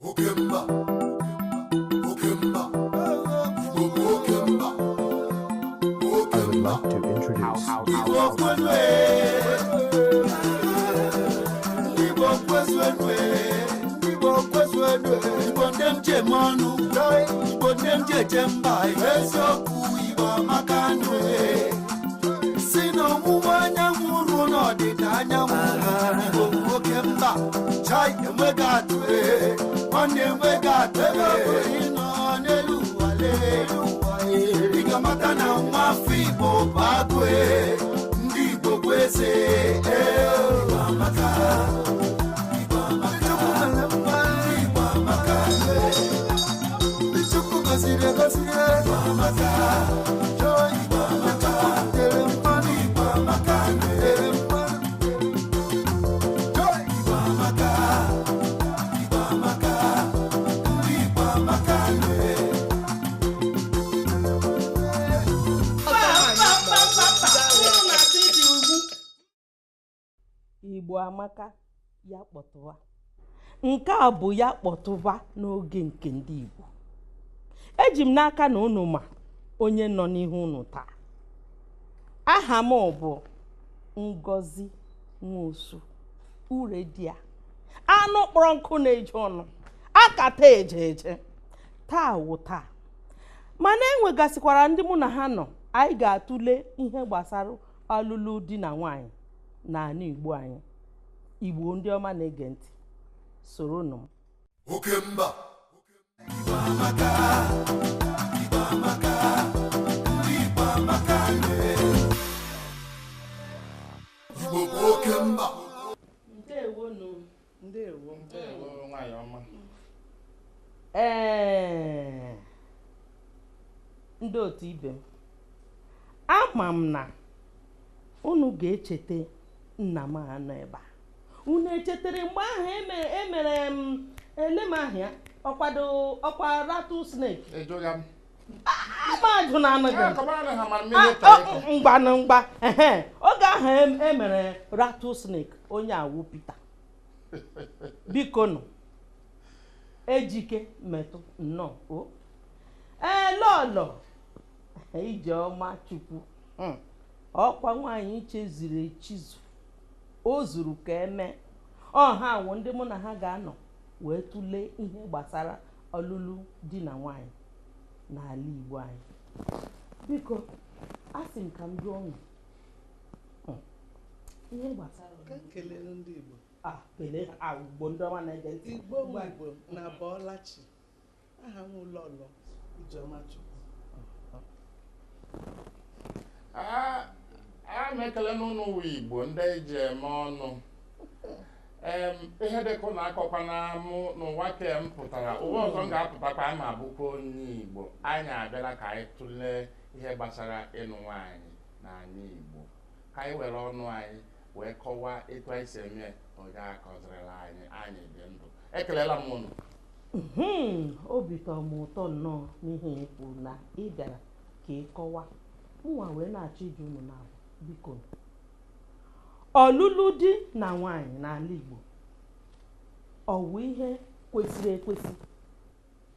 Okemba, I would like to introduce Mata na nwafu Igbo bagwe ndị Igbo kwese Igbo amaka Igbo amaka Chukwu gọziri Igbo amaka Igbo amaka tere mmanụ Igbo amaka tere mmanụ Igbo amaka Igbo amaka ndị Igbo amaka Igbo amaka ya kpọtụwa. Nke a bụ ya kpọtụwa n'oge nke ndị Igbo. Eji m n'aka na unu ma onye nọ n'ihu unu taa. Aha m bụ Ngozi Nwosu Uredia. Anụ kpọrọ nkụ na-eje ọnụ, akata eje. Taa wụ taa. Mana enwegasịkwara ndị mụ na ha nọ, anyị ga-atụle ihe gbasara ọlụlụ di na nwanyị n'ala Igbo anyị. Igbo ndị ọma na-ege ntị, soronụ m. Okemba, Igbo amaka, Igbo amaka, ndị Igbo amaka Igbo bụ okemba. Ndewo nwanyị ọma. Ndị otu ibe m, ama m na unu ga-echeta nna m anọ ebe a. Unu echetara mgbe ahụ emere elemahịa ọkwa rattlesnake. Ejoga m. Amajụ na anaghị. Mgba. Oge ahụ emere rattlesnake, onye awụ Peter. Biko nụ. Ejike metụ nnọọ. Lọlọ. Ijeọma Chukwu. Ọkwa nwaanyị cheziri echizu. O zuru ka eme. Ha wụ ndị mụ na ha ga-anọ wee tụlee ihe gbasara ọlụlụ di na nwanyị n'ala Igbo anyị. Biko, asị m ka m jụọ unu ihe gbasara Kelere ndị Igbo. Kelee ha Igbo ndị ọma na-ege ntị. Igbo na Bọlachi. Aha m Lọlọ Ijeọma Chukwu. A na-ekele n'ụlọ ụwa Igbo ndị eji eme ọnụ. Ihe dịka ụlọ akọkwa na mụ n'ụwa ke m pụtara, ụwa ọzọ m ga-apụtakwa ama abụkwa onye Igbo. Anyị abịala ka anyị tụlee ihe gbasara ịnụ nwaanyị n'ala Igbo. Ka anyị were ọnụ anyị wee kọwaa etu anyị si eme onye akọzirila anyị dị ndụ. Ekelela m unu. Obi tọrọ m ụtọ nnọọ n'ihe ị kwuru na ị bịara ka ị kọwaa. Nwa wee na-achọ ije unu na biko. Ọlụlụ di na nwanyị n'ala Igbo ọ bụ ihe kwesịrị ekwesị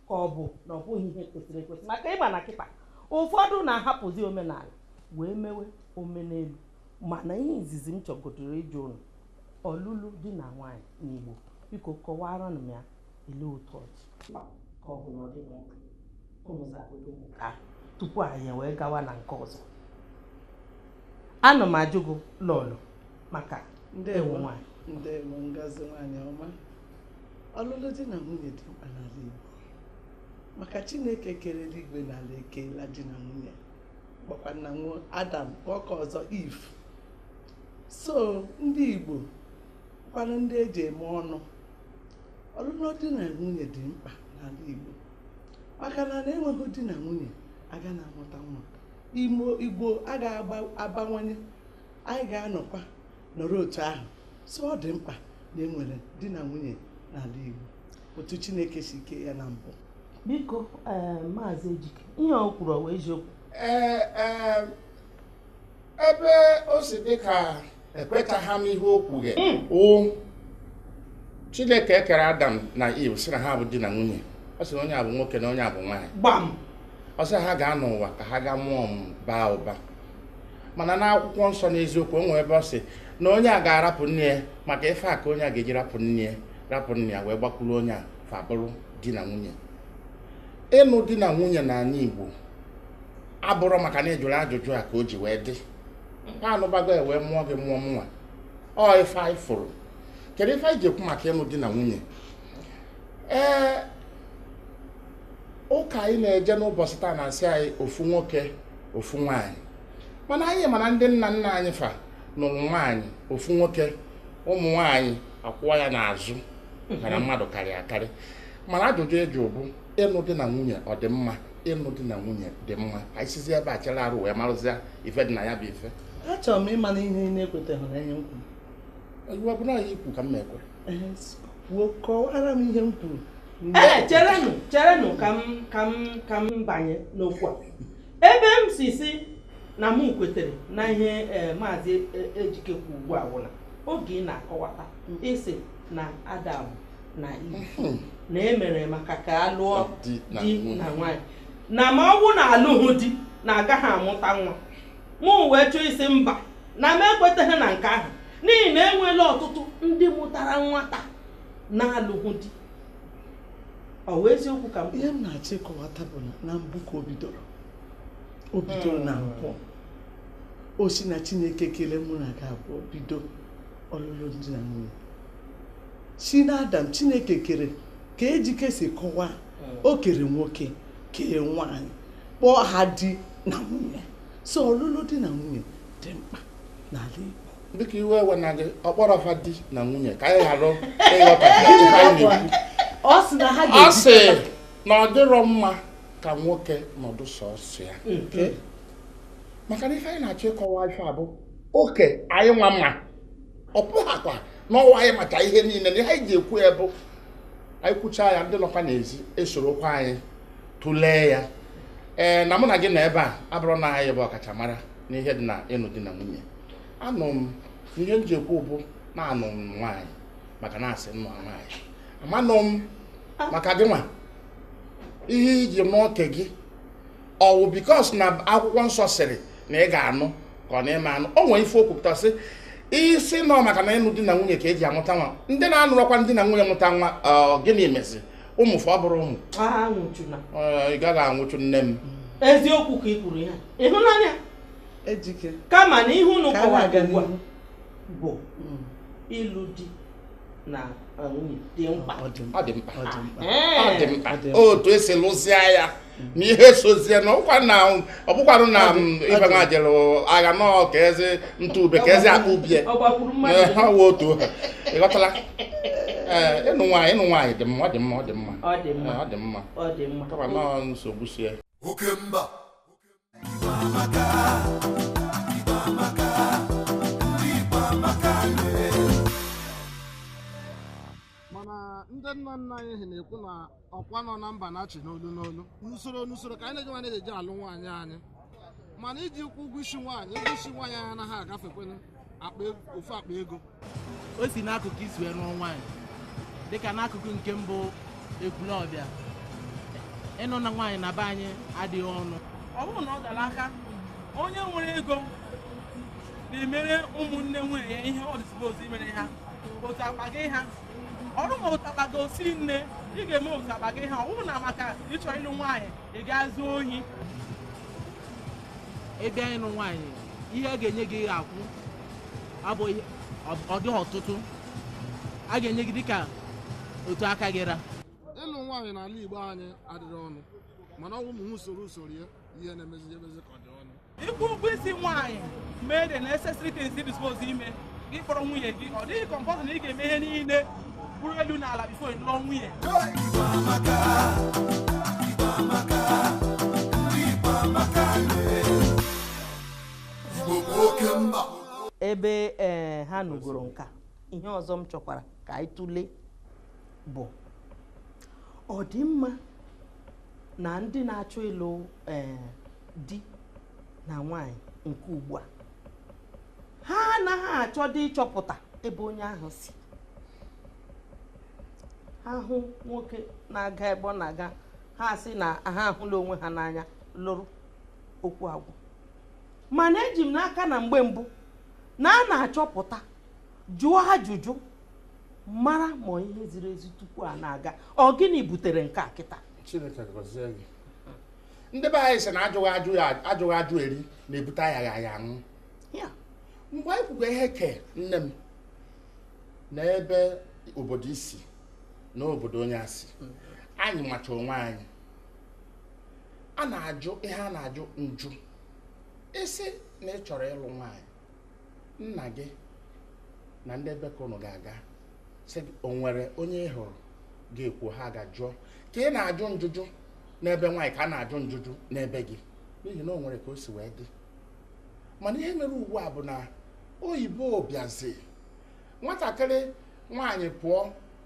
ka ọ bụ na ọ bụghị ihe kwesịrị ekwesị? Maka ịma na kịta ụfọdụ na-ahapụzi omenala wee mewe omenelu. Mana ihe izizi m chọgodoro ịjụ unu, ọlụlụ di na nwanyị n'Igbo, biko kọwara m ya ele otu ọchị ka ọ bụ na ọ dịghị mkpa tupu anyị wee gawa na nke ọzọ. Ana m ajụ gị Lọlọ maka ewu nwanyị. Ndewo Ngozi nwanyị ọma. Ọlụlụ di na nwunye dị mkpa n'ala Igbo. Maka Chineke kere eluigwe na ala ekeela di na nwunye. Gbakwa nna nwa Adam nwoke ọzọ Eve. So ndị Igbo kwanụ ndị eji eme ọnụ. Ọlụlụ di na nwunye dị mkpa n'ala Igbo. Maka na enweghị di na nwunye aga na-amụta nwa. Igbo agaghị abawanye. Anyị ga-anọkwa nọrọ otu ahụ. So ọ dị mkpa na enwere di na nwunye n'ala Igbo otu Chineke si kee ya na mbụ. Biko Maazị Ejike, ihe o kwuru ọ wee eziokwu? Ebe o si dị ka ekwechaghị m ihe o kwughị. Chineke ekere Adam na Eve sị na ha bụ di na nwunye. Ọ sị na onye a bụ nwoke na onye a bụ nwaanyị. Gbam. Ọ sị ha ga-anọ ụwa ka ha ga mụọ baa ụba. Mana n'akwụkwọ nsọ n'eziokwu o nwere ebe ọ sị na onye a ga-arapụ nne ya maka ife a ka onye a ga-eji rapụ nne ya wee gbakwuru onye a fa bụrụ di na nwunye. Ịnụ di na nwunye n'ala Igbo abụrụ maka na ịjụrụ ajụjụ a ka o ji wee dị. Ha anụbago ya wee mụọ gị mụọ nwa. Ọ ife anyị fụrụ. Kedu ife anyị ji ekwu maka ịnụ di na nwunye? Ụka anyị na-eje n'ụbọchị taa na-asị anyị ofu nwoke ofu nwaanyị. Mana anyị mana ndị nna nna anyị fa nụrụ nwaanyị ofu nwoke, ụmụ nwaanyị akwụwa ya n'azụ mana mmadụ karịa akarị. Mana ajụjụ eju bụ ịnụ di na nwunye ọ dị mma? Ịnụ di na nwunye dị mma? Anyị sizi ebe a chere arụ wee marụzịa ife dị na ya bụ ife. Achọrọ m ịma na ihe na-ekwetaghị na ihe m kwuru. Iwu bụ na anyị ikwu ka m na-ekwe. Kọwara m ihe m kwuru. Cherenụ ka m banye n'okwu a. Ebe m si na m kwetere na ihe Maazị Ejike kwu ugbu a wụna oge ị na-akọwata isi na Adam na Eve na emere maka ka a lụọ di na nwaanyị, na ma ọ bụ na alụghị di na agaghị amụta nwa. Mụ wee chọọ isi mba na m ekweteghị na nke ahụ n'ihi na enweela ọtụtụ ndị mụtara nwata na-alụghị di. Ọ wee eziokwu ka ihe m na-achọ ịkọwata bụ na mbụ ka o bidoro na mpụ. O si na Chineke kelee mụ na gị abụọ bido ọlụlụ di na nwunye. Si na Adam Chineke kere ka Ejike si kọwaa, o kere nwoke kee nwaanyị kpọọ ha di na nwunye. So ọlụlụ di na nwunye dị mkpa n'ala Igbo. Dịka iwe ewe na gị ọkpọrọfa di na nwunye ka anyị ghara ịghọta ife anyị na-ekwu. Ọ sị na ha Ọ sị na ọ dịrọ mma ka nwoke nọdụ sọsọ ya. Maka na ife anyị na-achọ ịkọwa ife abụ oke anyị nwa mma. Ọ pụghakwa n'ọnwa anyị maka ihe niile na ihe anyị ji ekwu ya bụ anyị kwuchaa ya ndị nọkwa n'ezi esorokwa anyị tụlee ya. Na mụ na gị na ebe a abụrụ na anyị bụ ọkachamara n'ihe dị na ịnụ di na nwunye. Anụ m ihe m ji ekwu bụ na anụ m nwaanyị maka na asị nnụ nwaanyị. Amanụ m maka gị nwa ihe iji n'oke gị ọwụ bikos na akwụkwọ nsọ sịrị na ị ga-anụ ka ọ na-eme anụ. O nwere ife okwupụta sị isi nọ maka na ịnụ di na nwunye ka eji amụta nwa. Ndị na-anụrọkwa ndị na nwunye mụta nwa gịnị mezi ụmụ fọ bụrụ ụmụ ị gaghị anwụchu nne m. Eziokwu ka ị kwuru ya. Ịhụnanya Ejike kama na ihe unu kọwara ugbu a bụ ịlụ di na nwunye dị mkpa. Ọ dị mkpa otu esi lụzia ya na ihe sozie na ọ bụkwarụ na ife nwa jere agha nọọ ka eze ntụbe ka eze akpa ubie ha wee otu ịghọtala. Ịnụ nwaanyị dị mma. Ọ dị mma kama nọọ nsogbu sie Okemba. Mana ndị nna nna anyị ha na-ekwu na ọkwa nọ na mba na-achị n'olu n'usoro ka anyị na-eji eji alụ nwaanyị anyị. Mana iji kwụ ụgwọ isi nwaanyị anyị anaghị agafekwana ofu akpa ego. O si n'akụkụ isi wee rụọ nwaanyị dịka n'akụkụ nke mbụ Ekwulọbịa ịnụ na nwaanyị na be anyị adịghị ọnụ. Ọ bụrụ na ọ dara aka onye nwere ego na-emere ụmụnne nwunye ya ihe ọ dịsịbozi imere ha otu akpaghị ha. Ọrụ ma otu akpaghị osi nne ị ga-eme otu akpaghị ha. Ọ bụrụ na maka ịchọ ịlụ nwaanyị ị ga-azụ ohi. Ịbịa ịnụ nwaanyị ihe a ga-enye gị akwụ abụghị ọ dị ọtụtụ. A ga-enye gị dịka otu aka gị ra. Ịlụ nwaanyị n'ala Igbo anyị adịrị ọnụ, mana ọ bụ ụmụ usoro ya ihe na-emezi ka ọ dị ọnụ. Ịkwụ ụgwọ isi nwaanyị mee the necessary things ị dispose ime gị kpọrọ nwunye gị. Ọ dịghị kọmpọt na ị ga-eme ihe niile bụrụ elu na ala bifo ịlụọ nwunye. Ebe ha nụgoro nka ihe ọzọ m chọkwara ka anyị tụlee bụ ọ dị mma na ndị na-achọ ịlụ di na nwaanyị nke ugbu a ha anaghị achọ dị ịchọpụta ebe onye ahụ si. ha hụ nwoke na-aga ebe ọ na-aga ha sị na ha ahụla onwe ha n'anya lụrụ okwu agwụ. Mana eji m n'aka na mgbe mbụ na a na-achọpụta jụọ ajụjụ mara ma ihe ziri ezi tupu a na-aga. Ọ gịnị butere nke a kịta? Chineke gọzie gị. Ndị be anyị sị na ajụghị ajụ eri na-ebute ayaghị aṅụ. Mgbe anyị kwugo ihe ke nne m na ebe obodo isi na obodo onye asị, anyị macha onwe anyị. A na-ajụ ihe a na-ajụ njụ. Isi na ị chọrọ ịlụ nwaanyị, nna gị na ndị ebe ka unu ga-aga sị o nwere onye ị hụrụ ga-ekwu ha ga-jụọ ka ị na-ajụ njụjụ n'ebe nwaanyị ka a na-ajụ njụjụ n'ebe gị, n'ihi na o nwere ka o si wee dị. Mana ihe mere ugbu a bụ na oyibo bịazi, nwatakịrị nwaanyị pụọ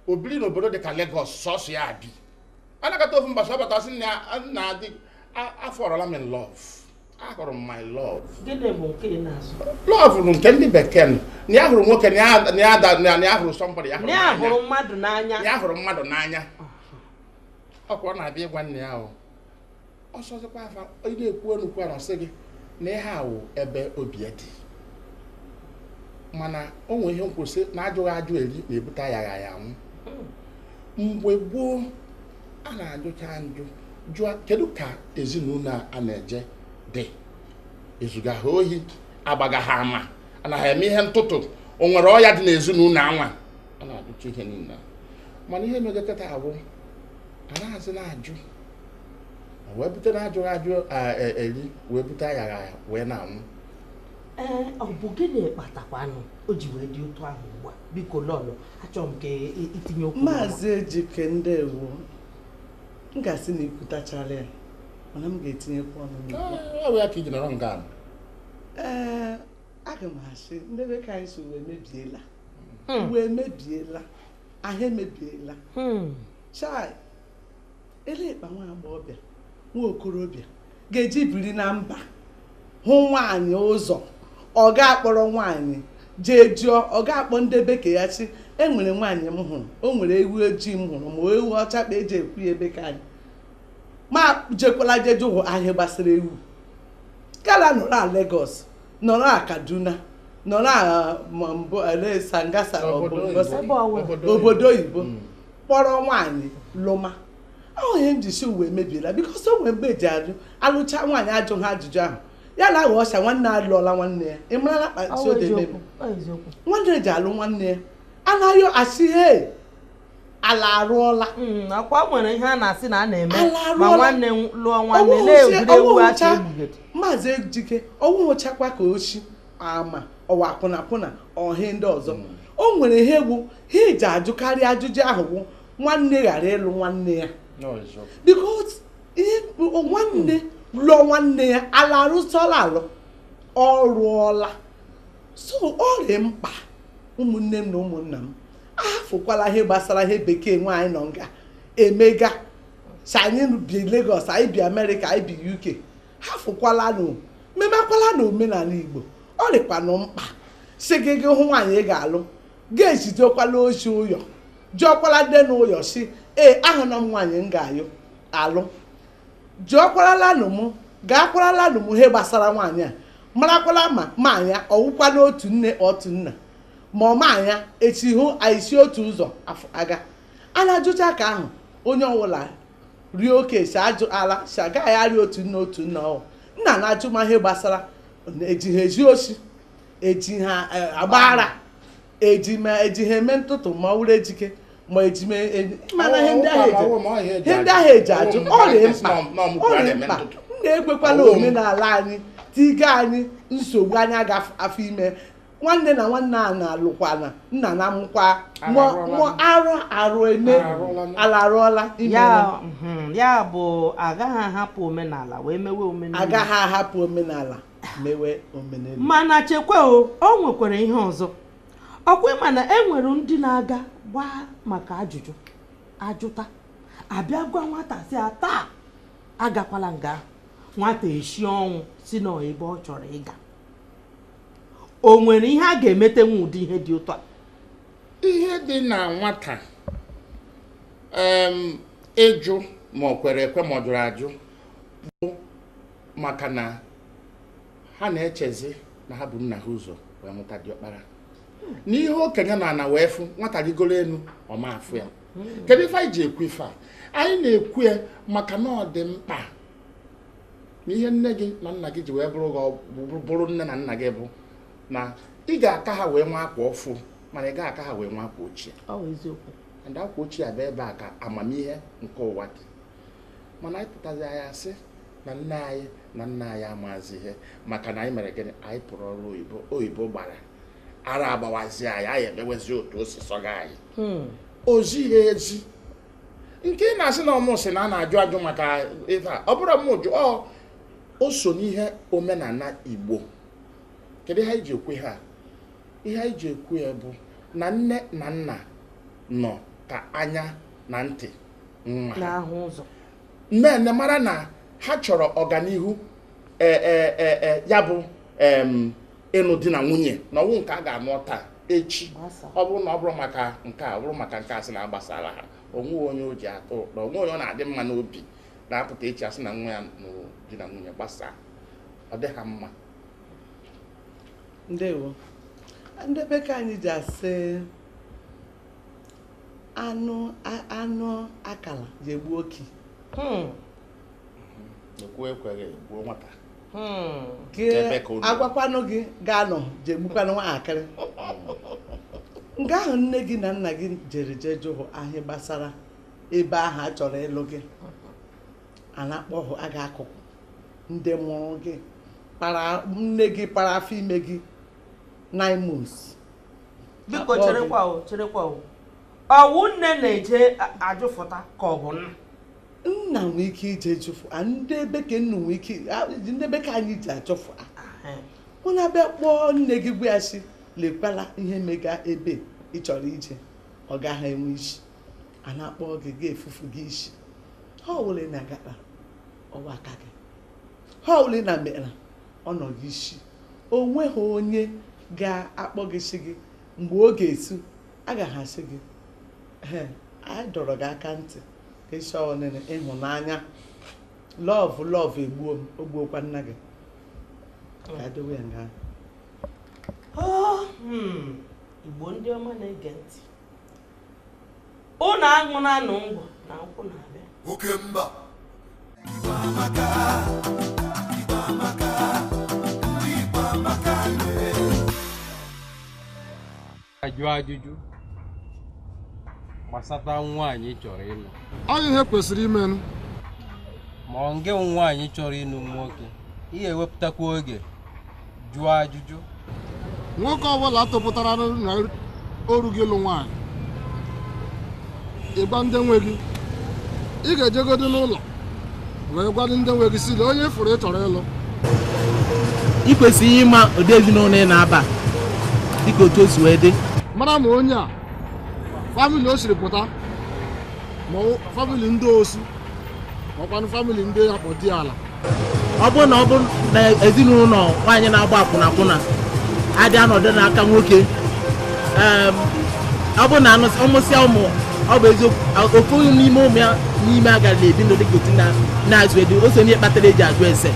obiri n'obodo dị ka Lagos sọsọ ya abi, a nakọta ofu mbọchị ọ bata sị na adị afọrọla m in love. Ahụrụ m my love. Gịnị bụ nke ị na-azụ? Love bụ nke ndị bekee na ya hụrụ nwoke na ya hụrụ somebody ya hụrụ mmadụ n'anya. Ya hụrụ mmadụ n'anya. Ọkwa ọ na-abịa ịgwa nne ya ahụ ọsọzikwa afa ị na-ekwu enukwu a na-asị gị na ihe awụ ebe obi dị. Mana o nwere ihe nkwụsị na ajụghị ajụ eri na-ebute ayaghị ya anwụ. Mgbe gboo a na-ajụcha njụ jụọ kedu ka ezinụlọ a na-eje dị, ezuga ha ohi, agbaga ha ama, anaghị eme ihe ntụtụ, o nwere ọya dị n'ezinụlọ anwa, a na-ajụcha ihe niile. Mana ihe megakọta abụ anaghịzi na-ajụ, wee bute na ajụghị ajụ eri wee bute ayaghị wee na-anwụ. Ọ bụ gịnị kpatakwanụ o ji wee dị otu ahụ ugbu a? Biko lọlọ, achọrọ m ka itinye okwu. Maazị Ejike ndewo, m ga-asị na ikwutachara ya mana m ga-etinyekwa ọnụ n'ikwu. Ọ bụ ya ka iji nọrọ nga ahụ. Aga m asị ndị be ka anyị so wee mebiela, wee mebiela, ahụ emebiela. Chai, elekpa nwa agbọghọbịa nwa okorobịa ga-eji biri na mba hụ nwaanyị ụzọ, ọ ga-akpọrọ nwaanyị jee jụọ, ọ ga-akpọ ndị bekee ya sị enwere nwaanyị m hụrụ, o nwere ewu ojii m hụrụ ma ewu ọcha kpa eji ekwu ya ebe ka anyị ma jekwala jeju hụ ahịa gbasara ewu. Kala nọrọ na Lagos, nọrọ na Kaduna, nọrọ na Sangasa obodo oyibo kpọrọ nwaanyị lụma. Ọ ihe m ji si uwe mebiela bikos o nwere mgbe eji alụcha nwaanyị ajụ ha ajụjụ ahụ ya na aghọ ọcha nwanne alụọla nwanne ya. Ị mara na kpasi ode mebi nwanne ji alụ nwanne ya anaghị asị he ala arụọla. Akwa nwere ihe a na-asị na a na-eme ma nwanne lụọ nwanne na-egide ewu acha egbugede. Maazị Ejike ọnwụ chakwa ka ochi ama ọwa akwụna ọhịa ndị ọzọ. O nwere ihe egwu ha eji ajụkarị ajụjụ ahụ bụ nwanne ghara ịlụ nwanne ya, because ihe nwanne lụọ nwanne ya ala arụsọla alụ ọ rụọla. So ọ dị mkpa ụmụnne m na ụmụnna m ahafụkwala ihe gbasara ihe bekee nwaanyị nọ nga emega si anyị bi Lagos, anyị bi America, anyị bi UK, hafụkwala na memakwala na omenala Igbo. Ọ dịkwanụ mkpa si gị hụ nwaanyị ị ga-alụ ga-ejidekwala ozi ụyọ jụọkwala ndị n'ụyọ si ahụna m nwaanyị m ga-alụ, jụọkwalanụ m gaakwalanụ m ihe gbasara nwaanyị a, marakwala ma anya ọwụkwa n'otu nne otu nna ma ọ ma anya echi hụ aisi otu ụzọ aga. A na-ajụcha ka ahụ onye ọbụla rie oke si ajụ ala si agaghị arị otu nne otu nna ọhụụ. Nna na-ajụ ma ihe gbasara eji ha ezi osi, eji ha agbaghara, eji ha eme ntụtụ ma ọ wụrụ ejike ma eji mana ihe ndị ahụ eji ajụ. Ọ dị mkpa m na-ekwekwala omenala anyị tiga anyị nsogbu anyị afọ ime. Nwanne na nwanne a na-alụkwana nna na mụkwa arụ eme ala arụọla ya bụ agaghị ahapụ omenala wee mewe omenala. Agaghị ahapụ omenala mewe omenala. Mana chekwa o nwekwara ihe ọzọ. Ọkwa mana enwere ndị na-aga gbaa maka ajụjụ ajụta abịa gwa nwata si taa agakwala nga nwata eshi ọnwụ si na ebe ọ chọrọ ịga. O nwere ihe a ga-emete ụdị ihe dị ụtọ? Ihe dị na nwata ịjụ ma ọ kwere ekwe ma ọ jụrụ ajụ bụ maka na ha na-echezi na ha bụ nna ha ụzọ wee mụta diọkpara n'ihe okenye na ana wee fụ nwata gị goro enu ọma afụ ya. Kedu ife anyị ji ekwu ife a? Anyị na-ekwu ya maka na ọ dị mkpa na ihe nne gị na nna gị ji wee bụrụ nne na nna gị bụ na ị ga-aka ha wee nwa akwa ọfụ mana ị ga-aka ha wee nwa akwa ochie. Ndị akwa ochie abịa ebe a ka amamihe nke ụwa dị, mana anyị pụtazi anyị asị na nne anyị na nna anyị amazi ihe maka na anyị mere gịnị, anyị pụrụ ọrụ oyibo gbara ara agbawazi anyị emewezi otu osisọ gị anyị ozi ihe ezi nke ị na-asị na ọmụsị na a na-ajụ ajụ maka ife a. Ọ bụrụ m ụjụ o so n'ihe omenala Igbo. Kedu ihe anyị ji ekwe ha? Ihe anyị ji ekwu ya bụ na nne na nna nọ ka anya na ntị nwa n'ahụ ụzọ nne mara na ha chọrọ ọganihu ya bụ ịnụ di na nwunye na ọnwụ nke a ga-anụ taa echi. Ọ bụrụ na ọ bụrụ maka nke a, ọ bụrụ maka nke a sị na agbasara ha, onwe onye o ji atụ ụtọ, onwe onye ọ na-adị mma n'obi na-apụta echi asị na nwa ya nụrụ di na nwunye gbasaa, ọ dị ha mma. Ndewo. Ndị bekee anyị ji asị anụ akala ji egbu oki. Ekwu ekweghị gbuo nwata. Gị agwakwanụ gị ga-anọ ji egbukwanụ nwatakịrị. Nke ahụ nne gị na nna gị jere jụụ ahịa gbasara ebe ahụ a chọrọ ịlụ gị, a na-akpọ aga akụkụ ndị mụrụ gị nne gị para afọ ime gị 9 months. Biko cherekwa ọwụ nne na-eje ajụfụta ka ọ bụ nna? Nna nwee ike ije jụfụ, ndị bekee nnu nwee ike, ndị bekee anyị ji ajụfụ. Mụ na-abịa kpọọ nne gị gwa ya sị lekwala ihe mega ebe ị chọrọ ije, ọ gaghị enwe isi, a na-akpọ gị ga-efufu gị isi. Ha ọwụle na-agakpa ọwa aka gị, ha ọwụle na mera ọ nọ gị isi. O nweghị onye ga-akpọ gị sị gị mgbe ọ ga-esu agaghị asị gị anyị dọrọ gị aka ntị ka isi ọnene ịhụnanya lọvụ egbuo m, o gbuokwa nna gị ka adowe ya nga. Igbo ndị ọma na-ege ntị, ụnụ aṅụ na anụ ngwọ na nkwụ na-abịa. Oke mba Igbo amaka, Igbo amaka, ndị Igbo amaka ajụ ajụjụ gbasata nwaanyị chọrọ ịlụ. Ọ ihe kwesịrị imenụ. Ma ọ nge nwaanyị chọrọ ịlụ nwoke, ihe ewepụtakwa oge jụọ ajụjụ. Nwoke ọbụla tụpụtara na oru gị ịlụ nwaanyị, ịgwa ndị nwe gị, ị ga-ejegodo n'ụlọ wee gwa ndị nwe gị si na onye fụrụ ị chọrọ ịlụ. ị kwesịrị ịma ụdị ezinụlọ ị na-aba dịka otu o si wee dị, mara ma onye a famili o siri pụta, ma famili ndị osu, makwanụ famili ndị akpọ di ala. ọ bụrụ na ezinụlọ nwaanyị na-agba akwụna adị anọdụ n'aka nwoke, ọ bụ na ọmụsịa ụmụ, ọ bụ eziokwu ofu n'ime ụmụ ya n'ime agaghị ebi ndụ dịka otu na-azụ edu. O so n'ihe kpatara eji ajụ ese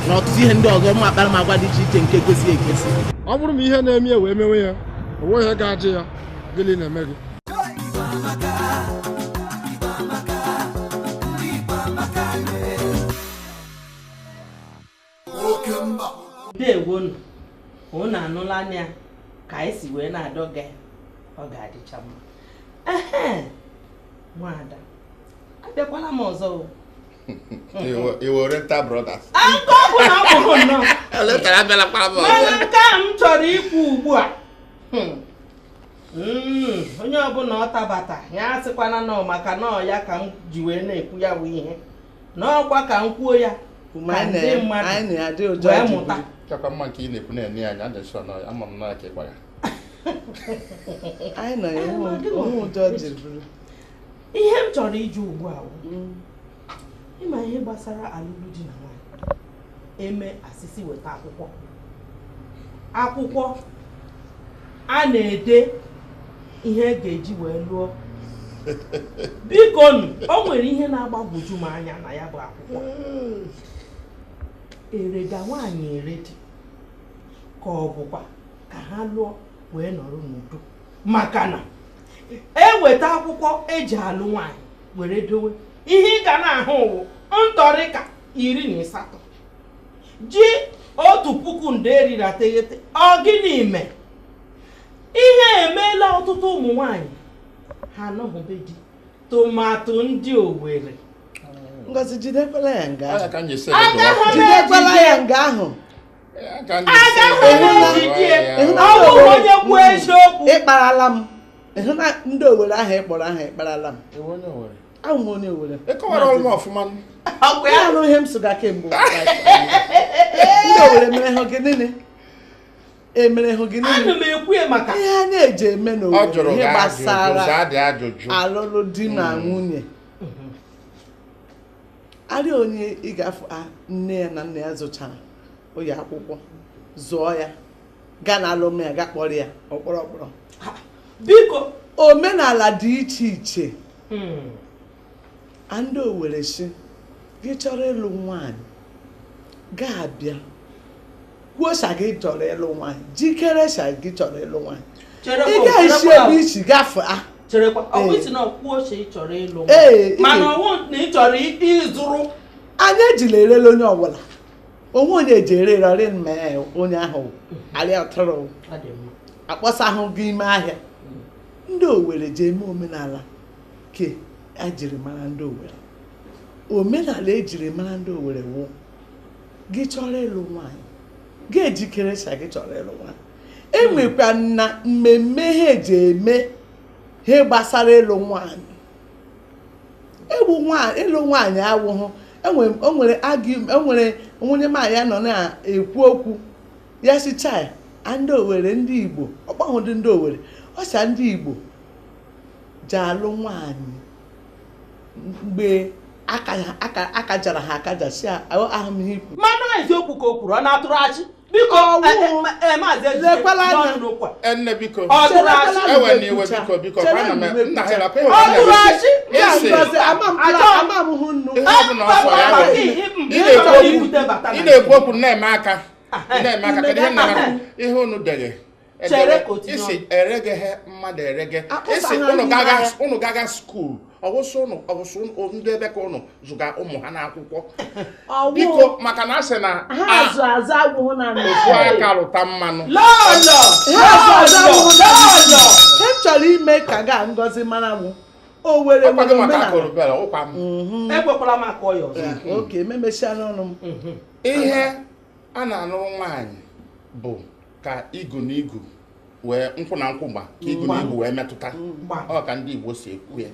na ọtụtụ ihe ndị ọzọ ụmụ akparamagwa dị iche iche nke kwesịghị ekwesị. Ọ bụrụ ma ihe na-eme wee mewe ya, o nweghị ihe ga-ajụ ya gịnị na-eme gị. Oke mba Ndewonu, ụnụ anụla anya ka anyị si wee na-adọ gị, ọ ga-adịcha mma. Nwada, abịakwala m ọzọ. Iwo Rental Brothers. Nke ọ bụla ọ bụrụ nnọọ. Mana nke a m chọrọ ikwu ugbu a, onye ọbụla ọ tabata ya asịkwana nọ maka nọọ ya ka m ji wee na-ekwu ya bụ ihe, n'ọkwa ka m kwuo ya ka ndị mmadụ wee mụta. Chakwa mma nke ị na-ekwu na-enye anya adịsọ na ama m na ka ị gwara. Anyị na onwe ụjọ jiri bụrụ. Ihe m chọrọ iju ugbu a ịma ihe gbasara alụmdi di na nwanyị, eme asịsị weta akwụkwọ a na-ede ihe ga-eji wee lụọ biko o nwere ihe na-agbagwoju m anya na ya bụ akwụkwọ erega nwaanyị eredi ka ọ bụkwa ka ha lụọ wee nọrọ n'udo maka na eweta akwụkwọ eji alụ nwaanyị were dowe ihe ị ga na-ahụ ntọrịka 18 ji 1,900 ọ gịnị mee ihe emeela ọtụtụ ụmụ nwaanyị ha anọghịbe di tomato ndị Owerri Ngozi jidekwala ya nga ahụ. Agaghị Jidekwala ya nga ahụ. ọ bụ onye kwuo eziokwu Ịkparala m. Ịhụ na ndị Owerri ahụ ịkpọrọ ahụ ịkparala m. Ahụ m onye Owerri. Ịkọwara ọrụ m ọfụma. Ya anụ ihe m sụga kemgbe. Ndị Owerri mere ha gịnị? Emere ha gịnị? Ana m ekwu maka ihe a na-eji eme n'Owerri ihe gbasara ajụjụ alụlụ di na nwunye. Arị onye ị ga-afụ nne ya na nna ya zụchara oyi akwụkwọ zụọ ya gaa na alụm ya ga kpọrọ ya ọkpọrọkpọrọ. Biko omenala dị iche iche ndị Owerri si gị chọrọ ịlụ nwaanyị ga-abịa kwuo sa gị chọrọ ịlụ nwaanyị jikere sa gị chọrọ ịlụ nwaanyị ị ga-esi ebe isi gafee cherekwa ọ isi na kwuo ose ị chọrọ ịlụ nwaanyị mana ọwụ na ị chọrọ ịzụrụ anyị ejila erele onye ọbụla onwe onye eji ererọrị mee onye ahụ arịa ọtụrụ akpọsa ahụ gị ime ahịa. Ndị Owerri ji eme omenala ke ejiri mara ndị Owerri. Omenala ejiri mara ndị Owerri wụ gị chọrọ ịlụ nwaanyị gị ejikere sa gị chọrọ ịlụ nwaanyị. Enwekwa na mmemme ha eji eme ha gbasara ịlụ nwaanyị. Ịlụ nwaanyị awụhụ enwere onye nwaanyị ya nọ na-ekwu okwu ya sicha ya ndị Owerri ndị Igbo ọkpọghụdị ndị Owerri ọcha ndị Igbo ji alụ nwaanyị mgbe akajara ha akaja si ahụ m ihe ikwu mana eziokwu ka o kwuru ọ na-atụrụ achị biko maazị lekwala anya enne biko ọ tụrụ achị ewe na iwe biko ana m nna ha rapụ ọ tụrụ achị ama m hụ nnu ị na-ekwu okwu na-eme aka kedu ihe nna ihe unu dere isi ereghe mmadụ ereghe isi unu gaga skuul ọwụsụ ndị ebe ka unu zụga ụmụ ha n'akwụkwọ biko maka na asị na ofu aka rụta mmanụ chọrọ ime ka ga Ngozi mara mụ Owerri nwere omenala ekwekwala m aka ọya ọzọ oke memesịa n'ọnụ m ihe a na-alụrụ nwaanyị bụ ka igu na igu wee nkwụ na nkwụgba ka igu na igu wee metụta ọ ka ndị Igbo si ekwu ya.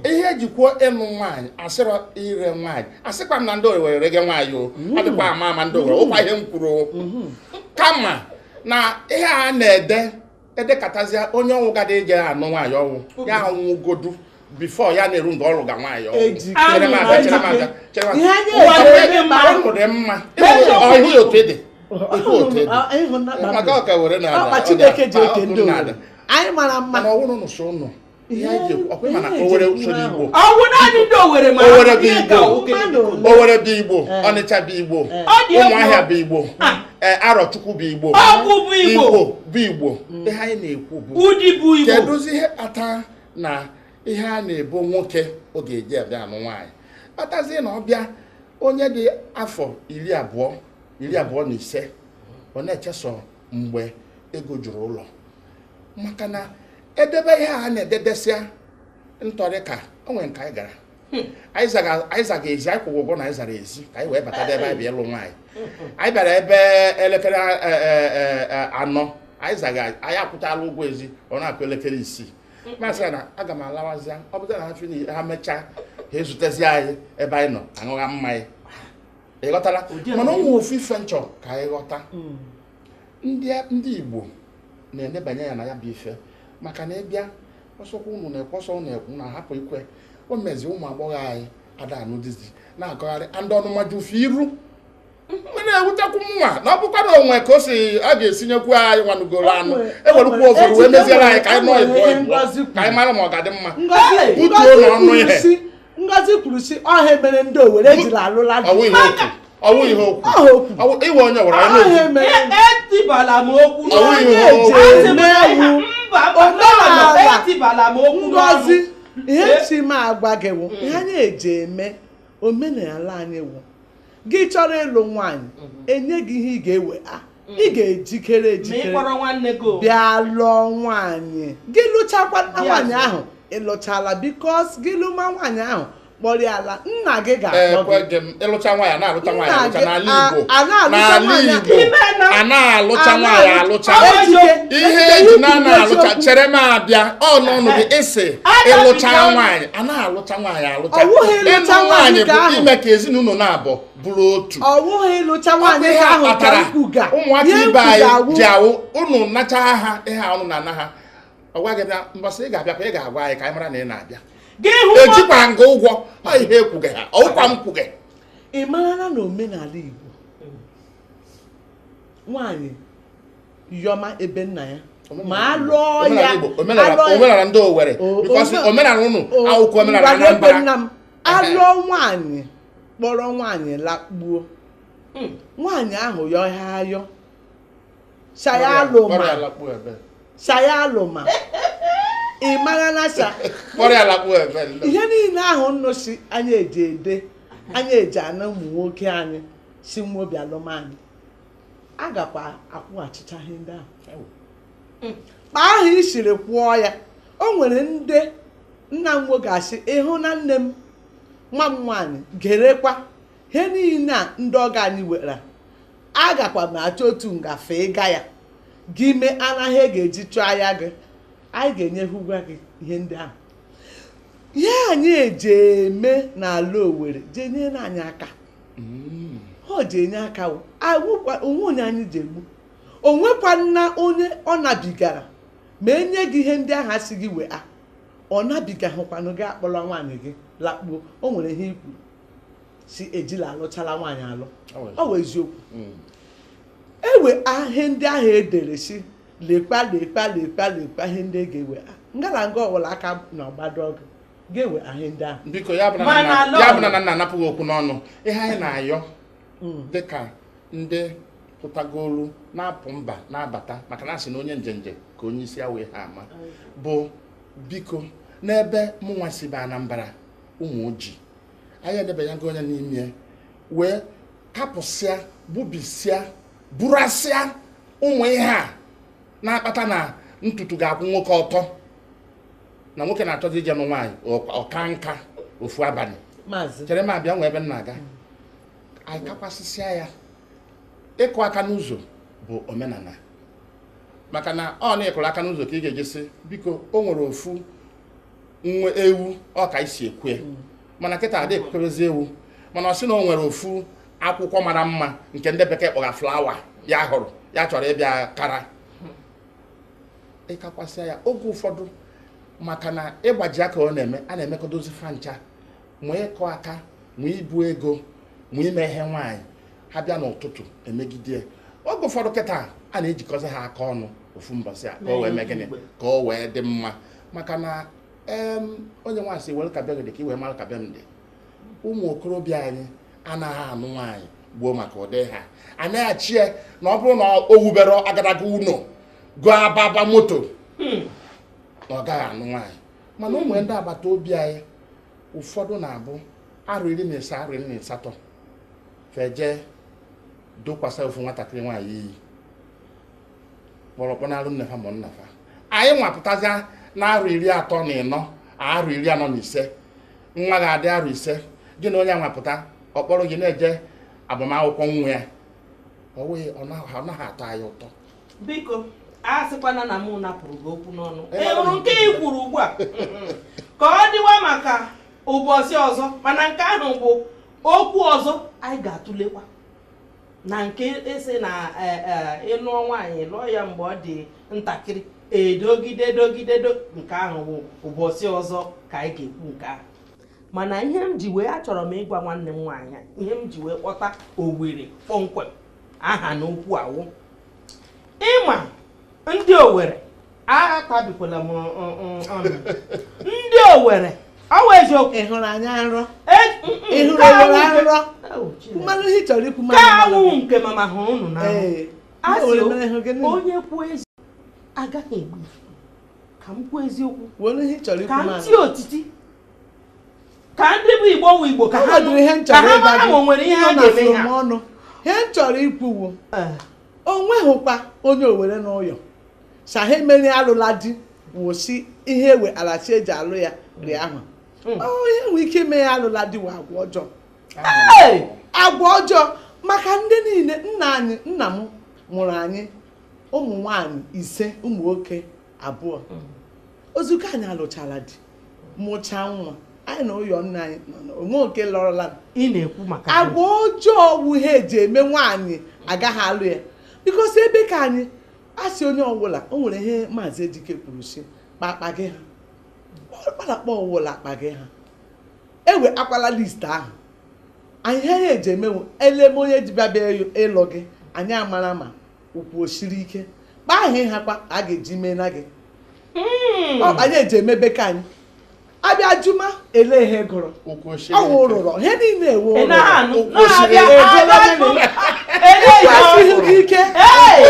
Ihe ejikwuo ịlụ nwaanyị asịrọ ire nwaanyị asịkwa m na ndị Owerri rege nwaanyị o adịkwa ama ndị Owerri ụkwa ihe m kwuru kama na ihe a na-edekatazia onye ọnwụ gada eje anụ nwaanyị ọnwụ ya anwụgodu bifo ya na-eru mgbe ọrụ ga nwaanyị ọnwụ chere mma ihe otu ede maka ọka were na Chineke ji eke ndị Owerri anyị mara mma na ọwụrụ n'ụsọ ụnụ ihe eji ọkwa mana Owerri usoro Igbo ọwụ naanị ndị Owerri ma Owerri bụ Igbo Ọnịcha bụ Igbo Ụmụahịa bụ Igbo Arọchukwu bụ Igbo Igbo bụ Igbo ihe anyị na-ekwu bụ ụdị bụ Igbo kedụzi ihe kpata na ihe a na-ebo nwoke oge eji abịa anụ nwaanyị kpatazie na ọbịa onye dị afọ 25 ọ na-echesọ mgbe ego juru ụlọ maka na edebe ihe a na-ededesịa ntọrịka o nwere nke anyị gara anyị zaga ezi anyị kwụgwọ ụgwọ na anyị zara ezi ka anyị wee bata ebe anyị bịa ịlụ nwaanyị anyị bịara ebe elekere 4 anyị akwụchala ụgwọ ezi ọ na-akụ elekere 6 masị ya na aga m alawazịa ọ bụta na ha mechaa ha ezutezi anyị ebe anyị nọ aṅụgha mmanya ịghọtara mana ụmụ ofu ife nchọ ka anyị ghọta ndị Igbo na-enebanye ya na ya bụ ife maka na ịbịa ọsọkwa unu na-ekwe ọsọ unu ekwu na hapụ ikwe o mezi ụmụ agbọghọ anyị ada anụ dizi na-akọgharị ndị ọnụmaju ofe iru ọ na-ewutekwu nwa na ọ bụkwa na onwe ka o si a ga-esinyekwu anyị nwanugoro anụ ewerukwu ụfọdụ wee meziere anyị ka anyị nọ ịbụọ ka anyị mara ma ọ ga-adị mma butuo n'ọnụ ihe Ngozi kwuru si ọha mere ndị Owere ejiri alụla ọwụ ihe okwu iwe onye were anyị etibala m okwu Ngozi ihe si m agwa gị wụ ihe anyị eji eme omenala anyị wụ gị chọrọ ịlụ nwaanyị enye gị ihe ị ga-ewe ị ga-ejikere bịa lụọ nwaanyị gị lụchakwa nwaanyị ahụ ịlụchala bikos gị lụma nwaanyị ahụ kpọrọ ala nna gị ga-akpọ gị ịlụcha nwaanyị na-alụcha nwaanyị a na-alụcha nwaanyị alụcha ihe eji na-alụcha chere m abịa ọnụnụ gị ịsị ịlụcha nwaanyị a na-alụcha nwaanyị alụcha ịlụ nwaanyị bụ ime ka ezinụlọ na-abụ bụrụ otu ọwụghị ịlụcha nwaanyị ahụ ụmụaka ibe anyị ji awụ unu nacha ha ihe ọnụ na ana ha ọgwa gị bịa mbọsị ị ga-abịakwa ị ga-agwa anyị ka anyị mara na ị na-abịa ejikwa nga ụgwọ ihe ekwughị ha ọwụkwa m kwughị ị marala na omenala Igbo nwaanyị yọma ebe nna ya ma alụọ ya omenala ndị Owere because omenala unu akwụkwọ omenala Anambra alụọ nwaanyị kpọrọ nwaanyị lakpuo nwaanyị ahụ yọ ha ayọ saya alụma ị mara na ihe niile ahụ nnu si anyị eji ede anyị eji ana ụmụ nwoke anyị si nwobi alụmanyị agakwa akwụghachicha ihe ndị ahụ kpa ahụ i siri kwụọ ya o nwere ndị nna m nwoke asị ịhụ na nne m nwa m nwaanyị gerekwa ihe niile a ndị ọga anyị were agakwa m achọ otu ngafe ịga ya gị mee anaghị ga-eji chụọ ya gị anyị ga-enyehugwa gị ihe ndị ahụ ihe anyị eji eme n'ala Owere jee nyere anyị aka ọ ji enye aka onwe onye anyị ji egbu onwekwa nna onye ọ nabigara ma enye gị ihe ndị ahụ asị gị wee ọ nabigahụkwanụ gị akpọrọ nwaanyị gị lakpuo o nwere ihe ikwu si ejila alụchala nwaanyị alụ ọ bụ eziokwu ewe ihe ndị ahụ edere si lekwa ihe ndị ga-ewe ngala nga ọwụla aka na ọgbado ọgụ ga-ewe ahụ ndị ahụ biko ya bụ na nna anapụghị okwu n'ọnụ ihe anyị na-ayọ dịka ndị pụtagolu na-apụ mba na-abata maka na asị na onye njenje ka onye isi awee ha ama bụ biko n'ebe mụnwa si bụ Anambra ụmụ ojii anyị edebeghị onye n'ime wee kapụsịa gbubisịa burasịa ụmụ ihe a na-akpata na ntutu ga-akwụ nwoke ọtọ na nwoke na-achọzi ije nụ nwaanyị ọka nka ofu abalị chere m abịa nwe ebe m na-aga anyị kakwasịsịa ya ịkụ aka n'ụzọ bụ omenala maka na ọ na-ekụrụ aka n'ụzọ ka ị ga-ejesi biko o nwere ofu nwe ewu ọ ka isi ekwe mana kịta adị ekwukwebezi ewu mana ọ sị na o nwere ofu akwụkwọ mara mma nke ndị bekee kpọga flawa ya hụrụ ya chọrọ ịbịa kara ịkakwasịa ya oge ụfọdụ maka na ịgbaji aka ọ na-eme a na-emekọdozi fancha ma ịkọ aka ma ibu ego ma ime ihe nwaanyị ha bịa n'ụtụtụ emegide oge ụfọdụ kịta a na-ejikọzi ha aka ọnụ ofu mbọsị a ka o wee mee gịnị ka o wee dị mma maka na onye nwaanyị si were ka bịa gị ka i wee mara ka bịa m dị ụmụ okorobịa anyị anaghị anụ nwaanyị gbuo maka ụdị ha anaghị ya na ọ bụrụ na o wubere agadaga ụlọ gụọ ababa moto na ọ gaghị anụ nwaanyị mana ụmụ ndị agbata obi anyị ụfọdụ na-abụ arụ 15 arụ 18 feje dokwasa ofu nwatakịrị nwaanyị iyi kpọrọkpọnalụ nnefa ma nnafa anyị nwapụtazia na arụ 34 arụ 45 nwa ga-adị arụ 5 gị na onye nwapụta ọkpọrọ gị na-eje agbamakwụkwọ nwa ya ọ naghị atọ anyị ụtọ biko a sịkwana na mụ napụrụ gị okwu n'ọnụ ịhụrụ nke ị kwuru ugbu a ka ọ dịwa maka ụbọchị ọzọ mana nke ahụ bụ okwu ọzọ anyị ga-atụlekwa na nke ese na ịlụọ nwaanyị lụọ ya mgbe ọ dị ntakịrị edogide nke ahụ bụ ụbọchị ọzọ ka anyị ga-ekwu nke ahụ mana ihe m ji wee achọrọ m ịgwa nwanne m nwaanyị ihe m ji wee kpọta Owerri kpọmkwem aha n'okwu awụ ịma ndị Owerri atabikwala m ọnụ ndị Owerri ọwa eziokwu ị hụrụ anya nrọ ị hụrụ nke awụ Owerri nrọ nke- mmanụ ihe ị chọrọ ikwu nke awụ nke mama hụrụ unu na asị onye kwuo ezi agaghị egbu ka m kwuo eziokwu were ihe ị chọrọ ikwu ka m mmanụ tie otiti ka ndị bụ Igbo wụ Igbo ka Ọ ha dịrị ihe m ka chọrọ ha ịgwa mara gị. ma o nwere ihe Ọ a ga-eme na-afụrụ ha m ọnụ ihe m chọrọ ikwu wụ o nweghịkwa onye Owerri n'ụyọ sa ha emeri alụla di wụsi ihe ewe alachi eji alụ ya ri ahụ onye nwere ike ime ya alụla di wụ agwa ọjọọ Hey! agwa ọjọọ maka ndị niile nna m mụrụ anyị ụmụ nwanyị 5 ụmụ nwoke 2 ozugbo anyị alụchala di mụchaa nwa anyị na ụyọ nna anyị onwe oke lọrọla ị na-ekwu maka agwa ọjọọ wụ ihe eji eme nwaanyị agaghị alụ ya bikos ebe ka anyị asị onye ọbụla o nwere ihe maazị Ejike kwuru si kpakpa gị ha kpalakpa ọwụla akpa gị ha ewe akwala list ahụ anyị ihe ya eji emenwu eleme onye dibịa bịa ịlụ gị anyị amara ma ụkwụ osiri ike kpaa ahụ ha kwa a ga-eji mee na gị anyị eji emebe ka anyị abịa juma ele ihe gụrụ ọwụ rụrọ ihe niile ewe ị ụrọ na-anụ ụkwụsiri ike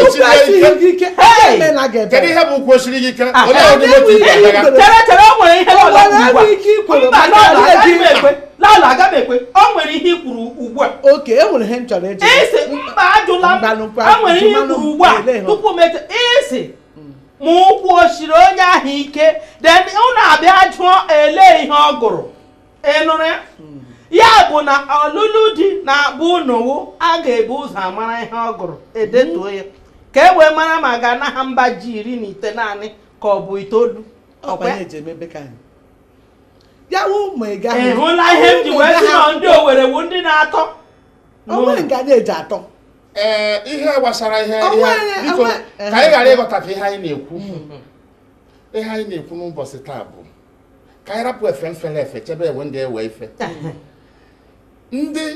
ụkwụsiri gị ike eme na gị kedu ihe bụ ụkwụ osiri gị ike Ah, onye ọdị motu igwe agaga chere o nwere ihe O nwere lọlọ ebe ike ikwere mba maka lọlọ ala agaghị gị. m ekwe lọlọ agaghị m ekwe o nwere ihe i kwuru ugbu a oke e nwere ihe m chọrọ eji isi mba ajụla m o nwere ihe i kwuru ugbu a tupu m eche isi ma ụkwụ osiri onye ahụ ike then unu abịa jụọ ele ihe ọ gụrụ ị nụrụ ya ya bụ na ọlụlụ di na-abụ ụnụwụ a ga-ebu ụzọ amara ihe ọ gụrụ edetuo ya ka e wee mara ma ga-anaha mba ji 19 naanị ka ọ bụ 9 ọkwa eji emebe ka anyị ya wụ ma ị ị gaghị hụla ihe m ji wee sị na ndị Owerri wụ ndị na-atọ onwe nga na-eji atọ ihe gbasara ihe Onwe- biko onwe- ka anyị ghara ịghọtafe ihe anyị na-ekwu ihe anyị na-ekwu n'ụbọchị taa bụ ka anyị rapụ efe mfere efe chebe enwe ndị ewe ife ndị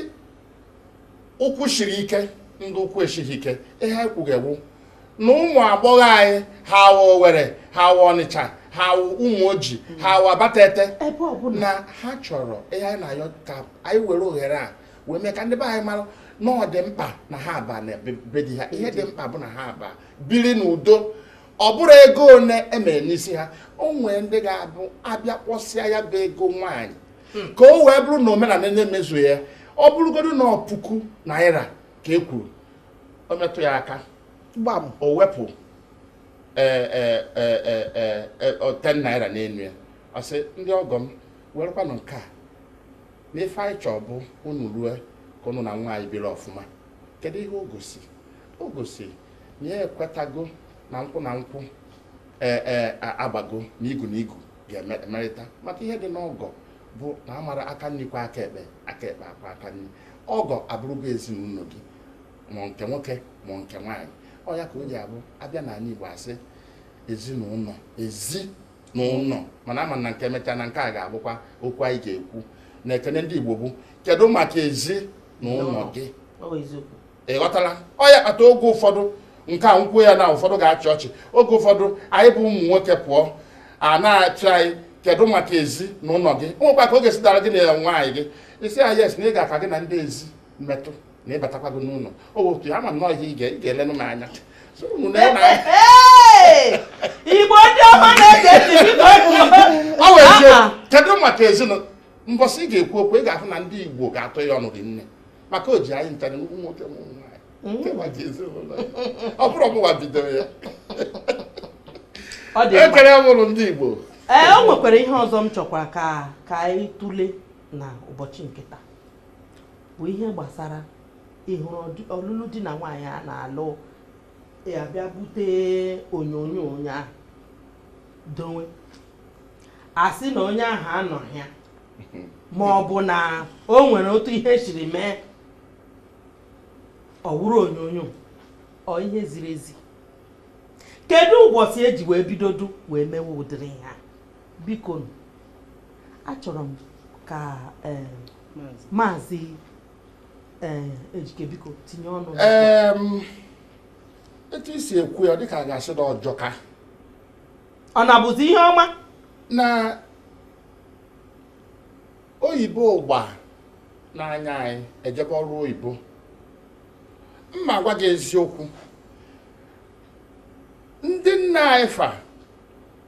ụkwụ siri ike ndị ụkwụ esighị ike ihe anyị kwugewu na ụmụ agbọghọ anyị ha awa Owerri ha awa Ọnịcha ha awa ụmụ Oji ha awa Abatete ebe ọbụla na ha chọrọ ihe anyị na-ayọ ka anyị were ohere a wee mee ka ndị be anyị mara na ọ dị mkpa na ha aba na be di ha ihe dị mkpa bụ na ha aba biri n'udo ọ bụrụ ego one emere n'isi ha o nwere ndị ga-abụ abịa kpọsịa ya bụ ego nwaanyị ka o wee bụrụ na omenala na-emezu ya ọ bụrụgodu na ₦1,000 ka e kwuru o metụ ya aka gbam o wepụ 10 naira n'elu ya ọ sị ndị ọgọ m werekwanụ nke a na ife anyị chọọ bụ unu rue ka unu na nwaanyị biri ọfụma kedu ihe o gosi na ya ekwetago na nkwụ na nkwụ agbago na igu ga-emerịta maka ihe dị n'ọgọ bụ na amara aka nri kwa aka ekpe akwa aka nri ọgọ abụrụgo ezinụlọ gị ma nke nwoke ma nke nwaanyị ọ ya ka o ji abụ abịa n'ala Igbo asị ezinụlọ mana ama na nke emechaa na nke a ga-abụkwa okwu anyị ga-ekwu na ekene ndị Igbo bụ kedu maka ezinụlọ gị ị ghọtala ọ ya kpata oge ụfọdụ nke a nkwuo ya na ụfọdụ ga-achị ọchị oge ụfọdụ anyị bụ ụmụ nwoke pụọ a na-achị anyị kedu maka ezinụlọ gị nwekwa ka oge sidara gị na nwaanyị gị isi ya yes na ị ga-aka gị na ndị ezi metụ na ịbatakwa gị n'ụlọ otu ama m nọọ ihe ị ga-elenụ m anya Igbo ndị ọma na-ege ntị ọ wee kedu maka ezinụlọ mbọsị ị ga-ekwu okwu ị ga-ahụ na ndị Igbo ga-atụ ya ọnụ dị nne maka o ji anyị nchara nwoke nwaanyị ọ bụrụ ọmụwa bidoro ya ekere bụrụ ndị Igbo o nwekwara ihe ọzọ m chọkwara ka anyị tụlee na ụbọchị nke taa bụ ihe gbasara ịhụrụ ọlụlụ di na nwaanyị a na-alụ ya bịa bute onyonyo onye ahụ dowe asị na onye ahụ anọghị ya ma ọ bụ na o nwere otu ihe siri mee ọ wụrụ onyonyo ọ ihe ziri ezi kedu ụbọchị eji wee bidodu wee mewe ụdịrị ha biko achọrọ m ka maazị Ejike biko tinye ọnụ etu isi ekwu ya dịka a ga-asị na ọjọka ọ na-abụzi ihe ọma na oyibo ụgba n'anya anyị ejebe ọrụ oyibo. Mma gwa gị eziokwu, ndị nna anyị fa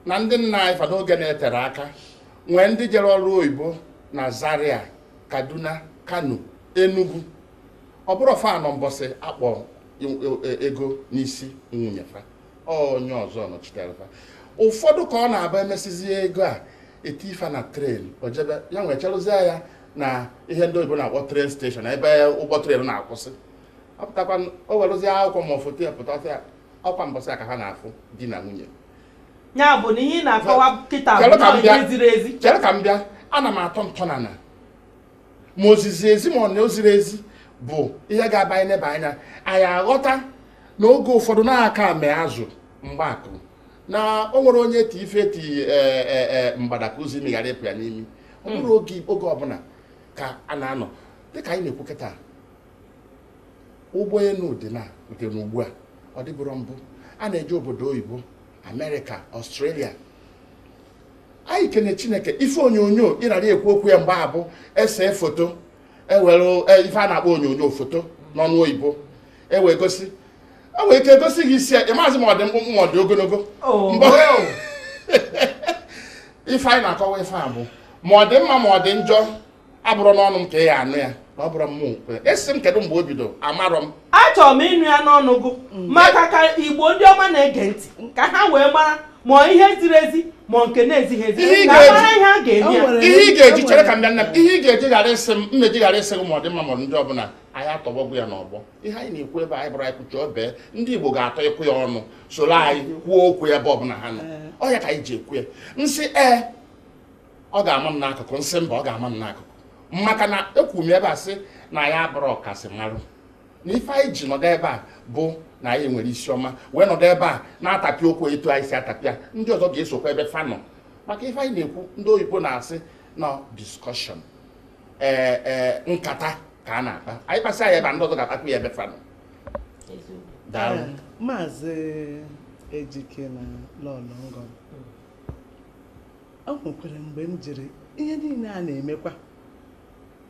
na ndị nna anyị fa n'oge na-etere aka nwee ndị jere ọrụ oyibo na Zaria, Kaduna, Kano, Enugu. Ọ bụrụ fa nọ mbọsị akpọ ego n'isi nwunye fa, onye ọzọ nọchitere fa. Ụfọdụ ka ọ na-aba emesizi ego a eti ife na tren ojebe ya nwee cherụzie ya na ihe ndị oyibo na-akpọ tren steshọn ebe ụgbọ tren na-akwụsị. Ọpụtakwa o werezie akwụkwọ ma foto ya pụta ya ọkwa mbọsị aka ha na-afụ di na nwunye. Ya bụ na ihe na-akọwa kịta bụ ihe ziri ezi. Chere ka m bịa, ana m atọ ntọnana ma ozizi ezi ma ọ na oziri ezi bụ ihe ga-abanye n'ebe anya anyị aghọta n'oge ụfọdụ na-aka mee azụ mgbakụ na o nwere onye ti ife ti mgbadaka ozi meghara ịpụ ya n'imi. Ọ bụrụ oge ọbụla ka a na-anọ dịka anyị na-ekwu kịta ụgbọ elu dị na ugbu a ọ dịbụrụ mbụ a na-eje obodo oyibo Amerịka, Ọstrelia. Anyị kene Chineke ife onyonyo ịrara ekwu okwu ya mgbe abụ ese foto ewere ife a na-akpọ onyonyo foto n'ọnụ oyibo ewe gosi o wee ike egosi gị isi ya maazị ma ọ dị mkpụmkpụ ma ọ dị ogologo ife anyị na-akọwa ife a bụ ma ọ dị mma ma ọ dị njọ abụrụ n'ọnụ m ka ị ya anụ ya na ọ bụrụ mmụ esi m kedu mgbe o bido amarọ m. Achọrọ m ịnụ ya n'ọnụ gụ maka ka Igbo ndị ọma na-ege ntị ka ha wee mara ma ihe ziri ezi ma nke na-ezighị ezi ka mara ihe a ga-eme ya. Ihe ị ga-eji chere ka m bịa nna m ihe ị ga-eji ghara isi m na-ejighara isi m ma ọ dị mma ma ndị ọbụla anyị atọgbọgbu ya n'ọgbọ. Ihe anyị na-ekwu ebe anyị bụrụ anyị kwuchi obee ndị Igbo ga-atọ ịkwụ ya ọnụ soro anyị kwuo okwu ebe ọbụla ha nọ. Ọ ya ka anyị ji ekwu ya nsị ọ ga-ama m n'akụkụ nsị mba ọ ga-ama m n'akụkụ maka na ekwu m ebe a sị na ya bụrụ ọkasị marụ na ife anyị ji nọdụ ebe a bụ na anyị nwere isi ọma wee nọdụ ebe a na-atapị okwu etu anyị si atapịa ndị ọzọ ga-esokwa ebe fa nọ maka ife anyị na-ekwu ndị oyibo na-asị na discussion nkata ka a na-akpa anyị kpasị anyị ebe a ndị ọzọ ga-akpakwa ya ebe fa nọ. Maazị Ejike na Lọlọ Ngọ o nwekwara mgbe m jiri ihe niile a na-emekwa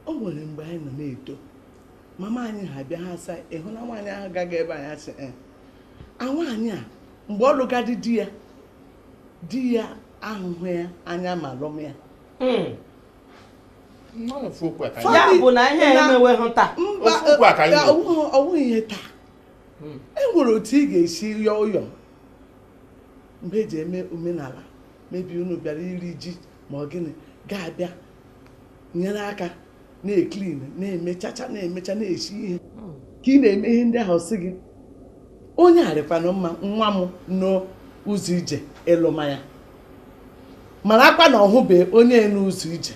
o nwere mgbe anyị nọ na-eto mama anyị ha bịa ha sa ịhụ na nwaanyị ahụ gaghị ebe anyị asị nwaanyị a mgbe ọ lụgadị di ya ahụhụ ya anya ma lụm ya ya bụ na ihe emeweghị taa ọwụghị ihe taa e nwere otu ị ga-esi yọọ ụyọ mgbe eji eme omenala mebi unu bịara iri ji ma ọ gịnị ga-abịa nyere aka na-eklin na-emechacha na-emecha na-esi ihe ka ị na-eme ihe ndị ahụ sị gị onye arịkwanụ mma nwa m n'ụzọ ije ịlụma ya mara akwa na ọhụbe onye n'ụzọ ije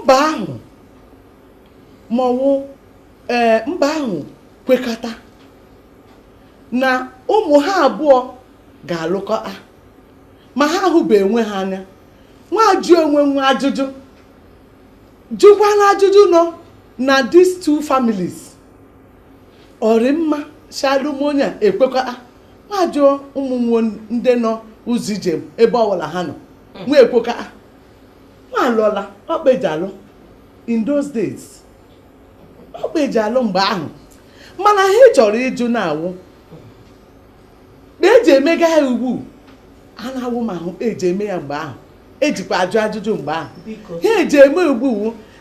mba ahụ maọwụ mba ahụ kwekọta na ụmụ ha abụọ ga-alụkọta ma ha ahụbe onwe ha anya nwa ji onwe nwa ajụjụ jụkwana ajụjụ nọ na these two families ọrịmma shalumonia ekwekọta nwa jụọ ụmụ ndị nọ ụzọ ije ebe ọbụla ha nọ nwa ekwekọta nwa alụọla ọkpejalụ in those days ọkpejalụ mgbe ahụ mana ha chọrọ ịjụ na-awụ mgbe eji emega ya ugbu a na-awụ ma ahụ eji eme ya mgbe ahụ ejikwa ajụ ajụjụ mgbe ahụ ha eji eme ugbu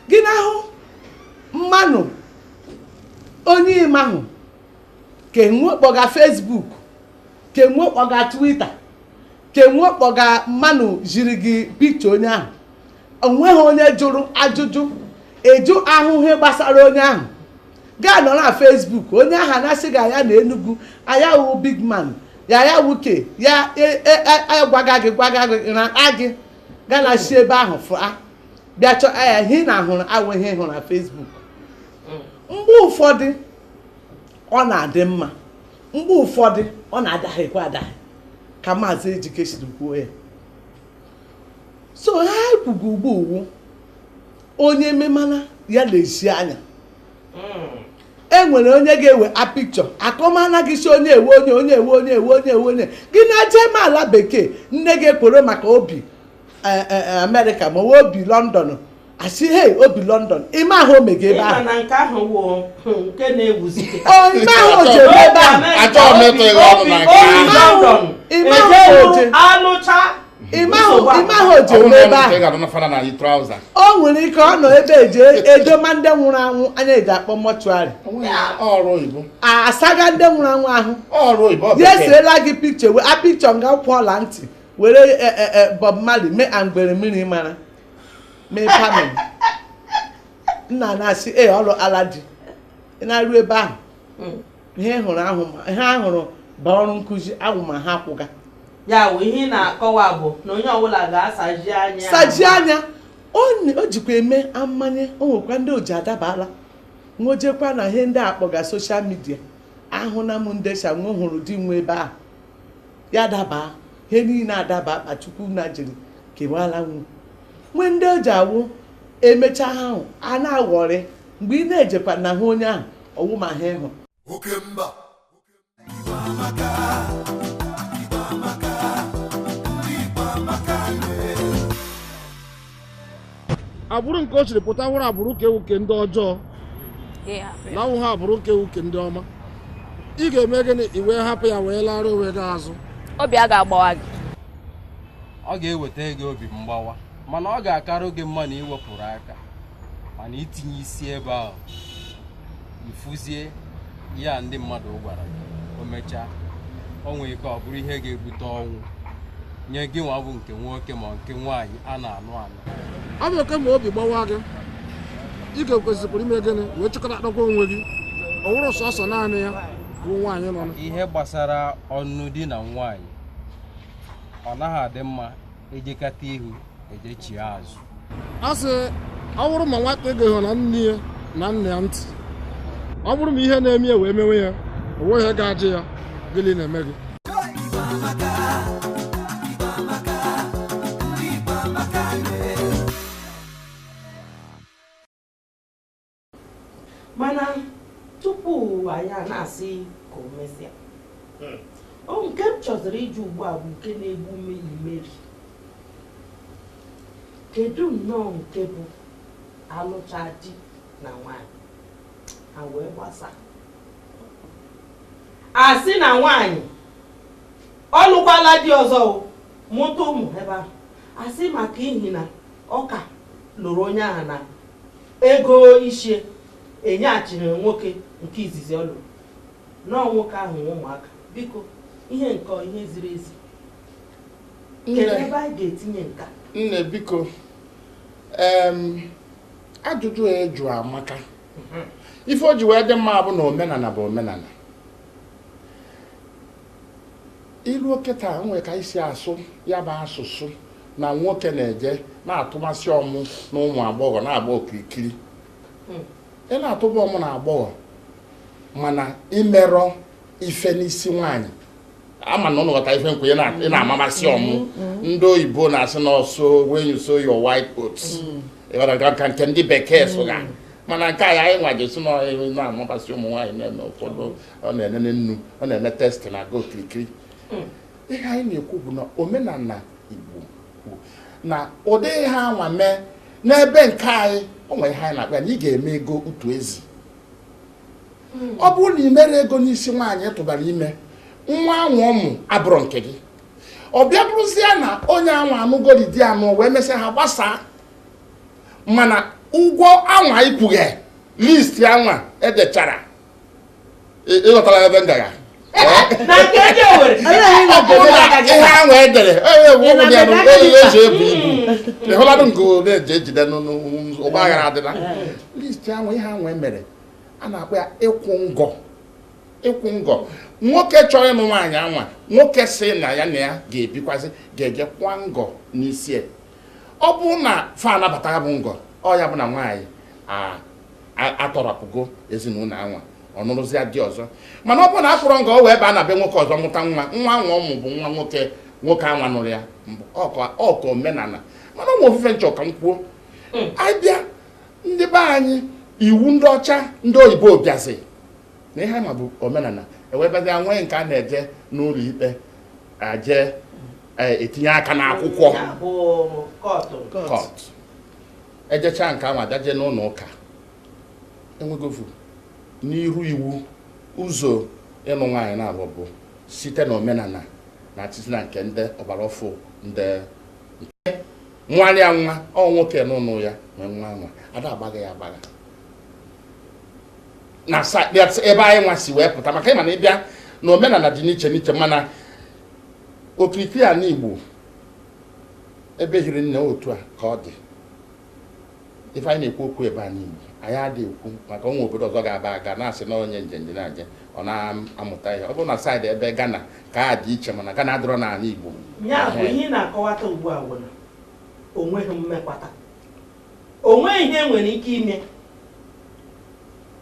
gị n'ahụ mmanụ onye ime ahụ kenwe kpọga Facebook kenwe kpọga Twitter kenwe kpọga mmanụ jiri gị pikcha onye ahụ onweghị onye jụrụ ajụjụ eju ahụhụ gbasara onye ahụ gaa nọ na Facebook onye ahụ anasị gị anya na Enugu anya wụ big man ya wuke ya gwaga gị na gị gaa na si ebe ahụ fụa bịa chọọ ya ihe na ahụrụ awụ ihe hụrụ na Facebook mgbe ụfọdụ ọ na-adị mma mgbe ụfọdụ ọ na-adaghịkwa adaghị ka Maazị Ejike siri kwuo ya so ha kwugo ugbu onye memana ya lezi anya enwere onye ga-ewe a picture akọmana gị si onye ewe gị na-eje ma ala bekee nne gị ekwere maka obi Amerịka ma obi London asị he obi London ime ahụ omega ebe ahụ na nke ahụ wụ nke na-ewuzi ime ahụ oje ebe ahụ ime ahụ oje ime ahụ oje ebe ahụ o nwere ike ọ nọ ebe eje edoma ndị nwụrụ anwụ anya eji akpọ mọchụarị asaga ndị nwụrụ anwụ ahụ ya esirela gị pikchọ wee a pikchọ nga kwụ ọla ntị were Bob Marley mee angbere mmiri mara mee pamin nna na-asị ọrụ aladi na-arụ ebe ahụ ihe ahụrụ bụ ọrụ nkụzi ahụ ma ha kwụga ya wụ ihe na-akọwa bụ na onye ọbụla ga-asaji anya o jikwa eme mmanye o nwekwa ndị oji adabala nwojekwa na ihe ndị akpọga soshal midia ahụ na m ndesha nwe hụrụ di nwe ebe ahụ ya daba ihe niile adaba akpachukwu na jiri kewala nwe ndị o ji awụ emecha ahụ a na-aghọrị mgbe ị na-ejekwa na hụ onye ahụ ọwụ ma ha ịhụ oke mba Igbo amaka ndị Igbo amaka agbụrụ nke o chiri pụta nwụrụ agbụrụ ka ewuke ndị ọjọọ na nwụ ha agbụrụ nke ewuke ndị ọma ị ga-eme gịnị iwe hapụ ya wee lara onwe gị azụ obi a ga-agbawa gị ọ ga-eweta gị obi mgbawa mana ọ ga-akara oge mma na iwepụrụ aka mana itinye isi ebe ahụ ifuzie ya ndị mmadụ gwara gị o mechaa o nwere ike ọ bụrụ ihe ga-ebute ọnwụ nye gị nwa bụ nke nwoke ma nke nwaanyị a na-anụ anụ ọ bụ oke ma obi gbawa gị ị ga-ekwesịpụrụ ime gịnị wee chịkọta akpakwa onwe gị ọ wụrụ sọsọ naanị ya bụ nwaanyị nọ ihe gbasara ọnụ di na nwaanyị ọ naghị adị mma ejekata ihu ejechie azụ a sị ọ bụrụ ma nwata ego na nne ya na nna ya ntị ọ bụrụ ma ihe na-eme ya wee mewe ya o nweghị ihe ga-ajụ ya gịnị na-eme gị mana tupu anyị na-asị ka o mesịa nke m chọziri iji ugbu a bụ nke na-egbu Meri kedu nnọọ nke bụ alụcha di na nwaanyị ha wee gbasa asị na nwaanyị ọ lụkwala di ọzọ mụta ụmụ ebe ahụ asị maka ihi na ọka lụrụ onye ahụ na ego ichie enyeghachiri nwoke nke izizi ọ lụrụ nọọ nwoke ahụ ụmụaka biko ihe ziri ezi kedu ebe anyị ga-etinye nka nne biko ajụjụ eju amaka ife o ji wee dị mma bụ na omenala bụ omenala ilu oketa nwere ka isi asụ ya bụ asụsụ na nwoke na-eje na-atụmasị ọmụ na ụmụ agbọghọ na-agba okirikiri ị na-atụba ọmụ na agbọghọ mana imerọ ife n'isi nwaanyị ama na ọnụghọta ife nkwenye ị na-amamasị ọmụ ndị oyibo na-asị n'ọsọ when you sow your white oats ka nke ndị bekee sụga mana nke anyị anyị nwajesi na-amamasị ụmụ nwaanyị na-eme ụfọdụ ọ na-enene nnu ọ na-eme test na aga okirikiri ihe anyị na-ekwu bụ na omenala Igbo na ụdị ihe anwa mee n'ebe nke anyị o nwere ihe anyị na-akpa na ị ga-eme ego utu ezi ọ bụrụ na ị mere ego n'isi nwaanyị tụbara ime nwa anwụ ọmụ abụrụ nke gị ọ bịa bụrụzie na onye anwụ anụgori di anụ wee mesịa ha gbasaa mana ụgwọ anwa ikwughe list anwa edechara ịghọtara ebe ngaga ihe anwa edere eji ebu ibu ịhụladụ ngo na-eji ejide ụgbọ aghara adịla list anwa ihe anwa emere a na-akpọ ya ịkwụ ngọ nwoke chọrọ ịnụ nwaanyị anwa nwoke si na ya na ya ga-ebikwazị ga-eje kwa ngọ n'isi ọ bụ na fa anabata bụ ngọ ọ ya bụ na nwaanyị atọrọpụgo ezinụlọ anwa ọ nụrụzia dị ọzọ mana ọ bụ na akpọrọ ngọ o wee baa na be nwoke ọzọ mụta nwa ahụ ọmụ bụ nwa nwoke nwoke anwa nụrụ ya ọka omenala mana nwa ofufe nchọ ka m kwuo abịa ndị be anyị iwu ndị ọcha ndị oyibo bịazi na ihe ma bụ omenala ewebazia nwee nke a na-eje n'ụlọ ikpe aje etinye aka n'akwụkwọ kọt ejecha nke anwa daje n'ụlọ ụka enwegofu n'ihu iwu ụzọ ịnụ nwaanyị na-abụ bụ site na omenala na atịtị na nke ndị ọgbaraọfụ ndị nwanne ya nwa ọ nwoke n'ụlọ ya nwee nwa ada agbaghị ya agbagha na ebe anyị nwa si wee pụta maka ịma na ịbịa na omenala dị n'iche n'iche mana okirikiri a n'Igbo ebe hiri nne otu a ka ọ dị ife anyị na-ekwu okwu ebe a n'Igbo anyị adịghị ekwu maka ụmụ obodo ọzọ ga-aba aga na-asị na onye njenje na-aje ọ na-amụta ihe ọ bụrụ na saịdị ebe Ghana ka a dị iche mana Ghana adịrọ n'ala Igbo ya bụ ihe ị na-akọwata ugbu a bụ na onweghị mmekpata onweghị ihe nwere ike ime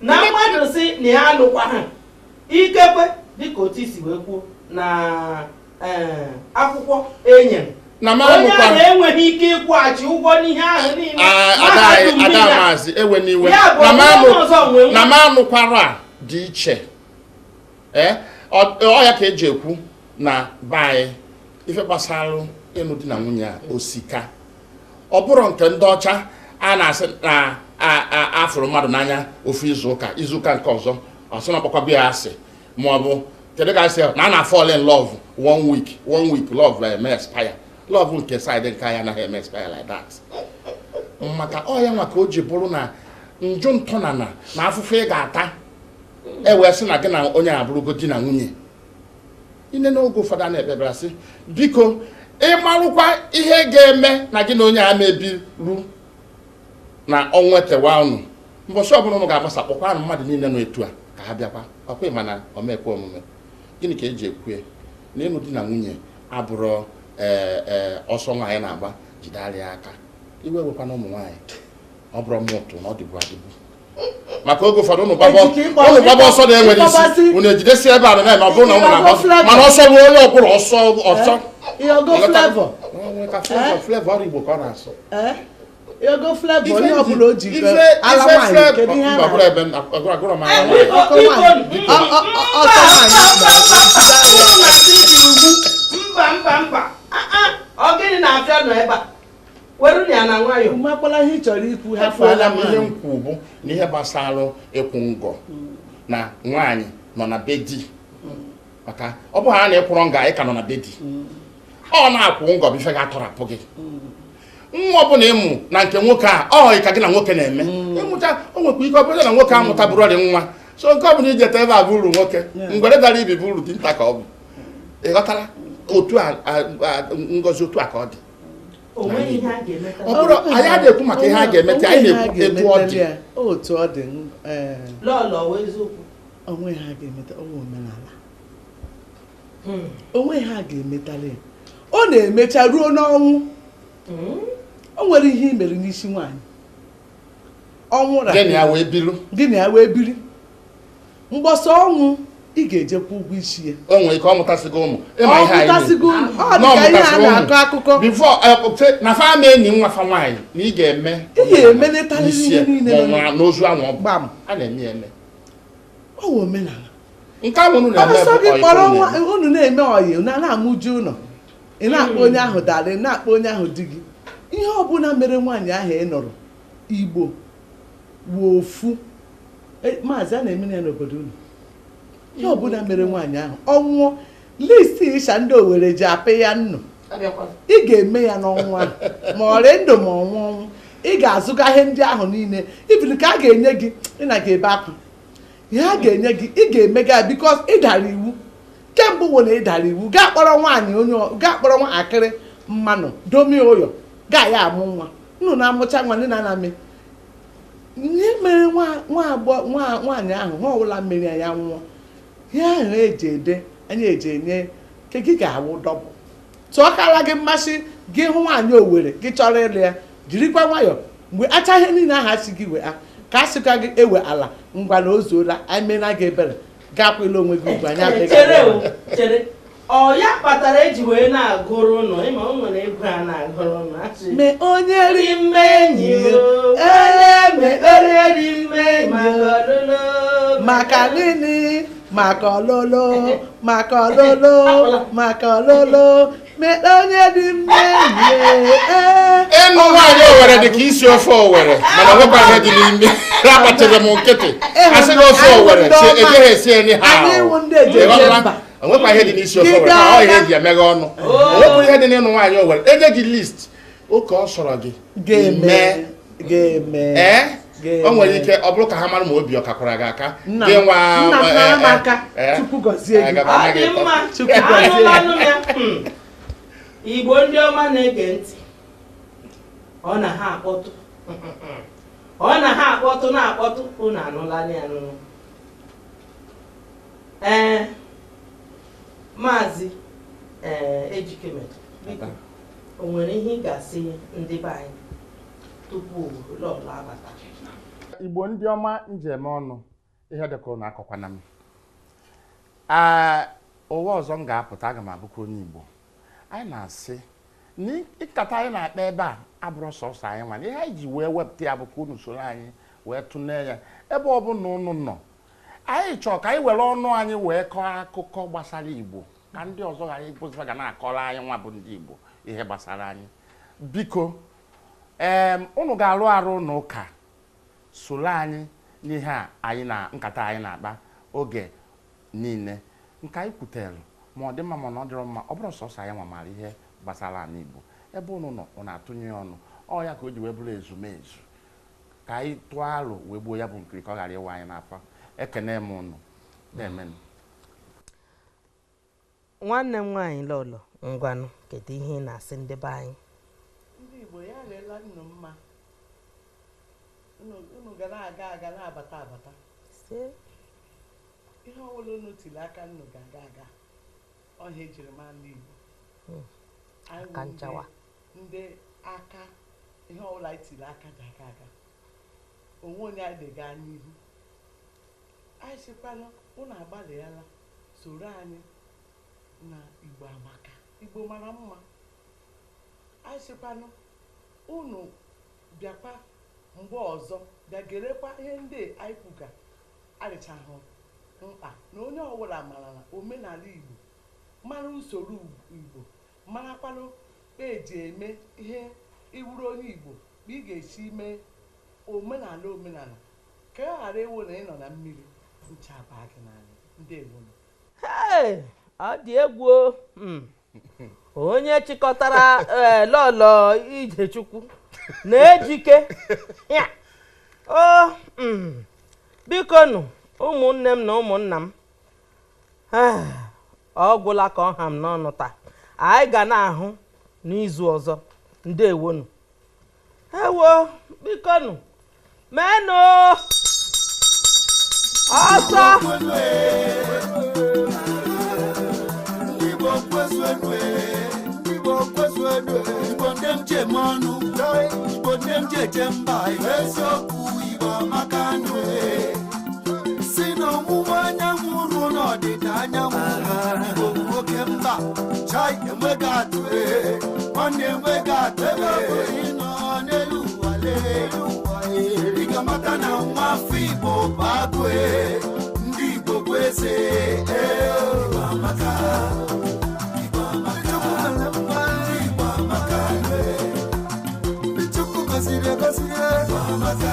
na mmadụ si na ya alụkwa ha ikekwe dịka otu isi wee kwuo na akwụkwọ enyere onye ahụ enweghị ike ịkwụghachi ụgwọ n'ihe ahụ niile ada maazị ewe n'iwe na m anụkwara dị iche ọ ya ka eji ekwu na be anyị ife gbasara ịnụ di na nwunye a osika ọ bụrụ nke ndị ọcha a na-asị na afụrụ mmadụ n'anya ofu izuụka nke ọzọ ọsọ na ọkpakwa ya asị ma ọ bụ kedu ka asị na a na-fall in love one week love eme expire love nke side nke anyị anaghị eme expire like that maka ọ ya nwa ka o ji bụrụ na njụ ntọnana na afụfụ ị ga-ata ewee sị na gị na onye abụrụgo di na nwunye ine n'oge ụfọdụ a na-ekpebara sị biko ịmarụkwa ihe ga-eme na gị na onye a mebiru na ọnwa etewa unu mbọchị ọbụla ụnụ ga-agbasa kpọkwa mmadụ niile nọ etu a ka ha bịakwa ọkwa mana omekwe omume gịnị ka eji ekwu na ịnụ di na nwunye abụrụ ọsọ nwaanyị na-agba jidere aka iwe wekwa na ụmụ nwaanyị ọ bụrụ mụtụ na ọ dịbu adịbu maka oge ụfọdụ ụnụ gbaba ọsọ na-enwere isi unu ejidesi ebe a na-eme ọ bụrụ na ụnụ na-agba mana ọsọ bụ onye ọbụla ọsọ flavor ọrụ Igbo ka ọ na-asọ ego flavor onye ọbụla o ji ala nwaanyị kedu ihe mba ọ gịnị na-afịa nọ ebe a weru ya na nwayọ makwala ihe ị chọrọ ikwu ha fụọla m ihe nkwu bụ na ihe gbasara ịkwụ ngọ na nwaanyị nọ na be di maka ọ bụ ha na-ekwụrọ nga anyị ka nọ na be di ọ na-akwụ ngọ bụ ife ga-atọrapụ gị nwa ọbụla ịmụ na nke nwoke a ọ ka gị na nwoke na-eme ịmụcha o nwekwa ike ọ bụrụ na nwoke amụta bụrụ ọrị nwa so nke ọ bụla ijeta ebe a bụ uru nwoke mgbere dara ibi bụ uru dị nta ka ọ bụ ịghọtara otu ngozi otu a ka ọ dị ọ bụrụ anyị a na-ekwu maka ihe a ga-emeta anyị na-ekwu etu ọ dị otu ọ dị onwe ha ga-emeta onwe omenala onwe ha ga-emetala ya ọ na-emecha ruo n'ọnwụ o nwere ihe i mere n'isi nwaanyị ọnwụ ra gịnị ya wee biri mgbọsọ ọnwụ ị ga-ejekwa ụgwọ isi ya o nwere ike ọ mụtasịgo ụmụ ịma ihe anyị ọ dị ka ihe a na-akọ akụkọ na fama enyi nwafa nwaanyị na ị ga-eme ga-emenetarịrị ihe niile n'ozu anwụ ọgbam a na-eme eme ọ wụ omenala nke ahụ unu na-eme ọsọ gị kpọrọ unu na-eme ọyị na-amụju ụlọ ị na-akpọ onye ahụ dara ị na-akpọ onye ahụ di gị ihe ọbụla mere nwaanyị ahụ ị nọrọ Igbo wụ ofu maazị a na-eme ya n'obodo unu ihe ọbụla mere nwaanyị ahụ ọnwụọ listi ịsha ndị Owere ji apị ya nnụ ị ga-eme ya n'ọnwa ma ọrị ndụ ma ọnwụ ị ga-azụga ihe ndị ahụ niile ibili ka a ga-enye gị ị na ga-ebe akwa ihe a ga-enye gị ị ga-emega bikos ị dara iwu kemgbe ụwa na ị dara iwu gaa kpọrọ nwaanyị mmanụ domi ụyọ gaa ya amụ nwa nnụ na-amụcha nwa ndị na-aname ihe mere nwaanyị ahụ nwa ọbụla mmeri ya nwụọ ihe ahụ eji ede anyị eji enye ke gị ga-awụ dọbụ tụọkara gị mmasị gị hụ nwaanyị Owere gị chọrọ ịlụ ya jirikwa nwayọ mgbe acha ihe niile aha si gị wee ka a sịkwa gị ewe ala ngwa na ozuola anyị mena gị ebere gakwela onwe gị ugwu anyị chere ọ ya kpatara eji wee na-agụrụ ụnụ ịma ụnụ na ego a na-agụrụ ụnụ me onye ri enyi me onye ri enyi maka gịnị maka ọlụlụ maka ọlụlụ maka ọlụlụ me onye dị enyi ịnụ nwaanyị Owere dị ka isi ofe Owere mana nwekwa ihe dị n'ime rapatara m nkịtị asị na ofe Owere ejeghị esi enyi ha nwekwa ihe dị n'isi ofe Owere ọ ihe eji emeghe ọnụ nwekwa ihe dị n'ịnụ nwaanyị Owere enye gị list oke ọ sọrọ gị ga-eme o nwere ike ọ bụrụ ka ha mara ma obi ọ kakwara gị aka gị nwa Chukwu gọzie gị Igbo ndị ọma na-ege ntị ọ na ha akpọtụ na-akpọtụ unu anụla ya n'ụlọ Maazị Ejikemetụ biko o nwere ihe ị ga-asị ndị be anyị tupu lọlọ abata Igbo ndị ọma njem ọnụ ihe dịka ụnụ akọkwana m ụwa ọzọ m ga-apụta aga m abụkwa onye Igbo anyị na-asị n'ịkata anyị na-akpa ebe a abụrụ sọsọ anyị nwa ihe anyị ji wee wepụta ya bụ ka unu soro anyị wee tụlee ya ebe ọ bụla unu nọ anyị chọọ ka anyị were ọnụ anyị wee kọọ akụkọ gbasara Igbo ka ndị ọzọ anyị bụzịa ga na-akọrọ anyị nwa bụ ndị Igbo ihe gbasara anyị biko unu ga-arụ arụ n'ụka soro anyị n'ihe a anyị na nkata anyị na-akpa oge niile nke anyị kwutere ma ọ dị mma ma ọ dịrọ mma ọ bụrụ sọsọ anyị nwa mara ihe gbasara ala Igbo ebe unu nọ unu atụnye ọnụ ọ ya ka o ji wee bụrụ ezumezu ka anyị tụọ alụ wee gbuo ya bụ nkiri ka ọ ghara ịwa anyị n'afọ ekene m unu na-emenụ nwanne m nwaanyị lọlọ ngwanụ kedu ihe ị na-asị ndị be anyị ndị Igbo ya leela nnụ mma unu gara aga na-abata ihe ọbụla unu tiri aka nnụ ga-aga ọha ejiri mara Igbo aka nchawa ndị aka ihe ọbụla anyị tiri aka ga-aga onwe onye anyị dị-gaa n'ihu anyị sịkwanụ unu agbalịala soro anyị na Igbo amaka Igbo mara mma anyị sịkwanụ unu bịakwa mgbe ọzọ bịa gerekwa ihe ndị anyị kwuga adịchahụ mkpa na onye ọbụla mara na omenala Igbo mara usoro Igbo marakwanụ eji eme ihe iwuru onye Igbo ma ị ga-esi mee omenala ka ọ ghara ewu na ị nọ na mmiri nchaba gị n'anya ndị ewu ọ dị egwu onye chịkọtara lọlọ Ijechukwu na-ejike biko nụ ụmụnne m na ụmụnna m ọ gwụla ka ọ ha m n'ọnụ taa anyị ga na-ahụ n'izu ọzọ ndewonu ewo biko nụ menụ ọsọ si n'ọwụwa anyanwụ ruo n'ọdịda anyanwụ Igbo nwoke mba chai enweghị atụ nwanne enweghị atụ ebe ọ bụ ịnọ n'elu ụwa ị ga-amata na nwa afọ Igbo bụ agụ ndị Igbo bụ eze Igbo amaka Igbo amaka Chukwu gọziri egọzi Igbo amaka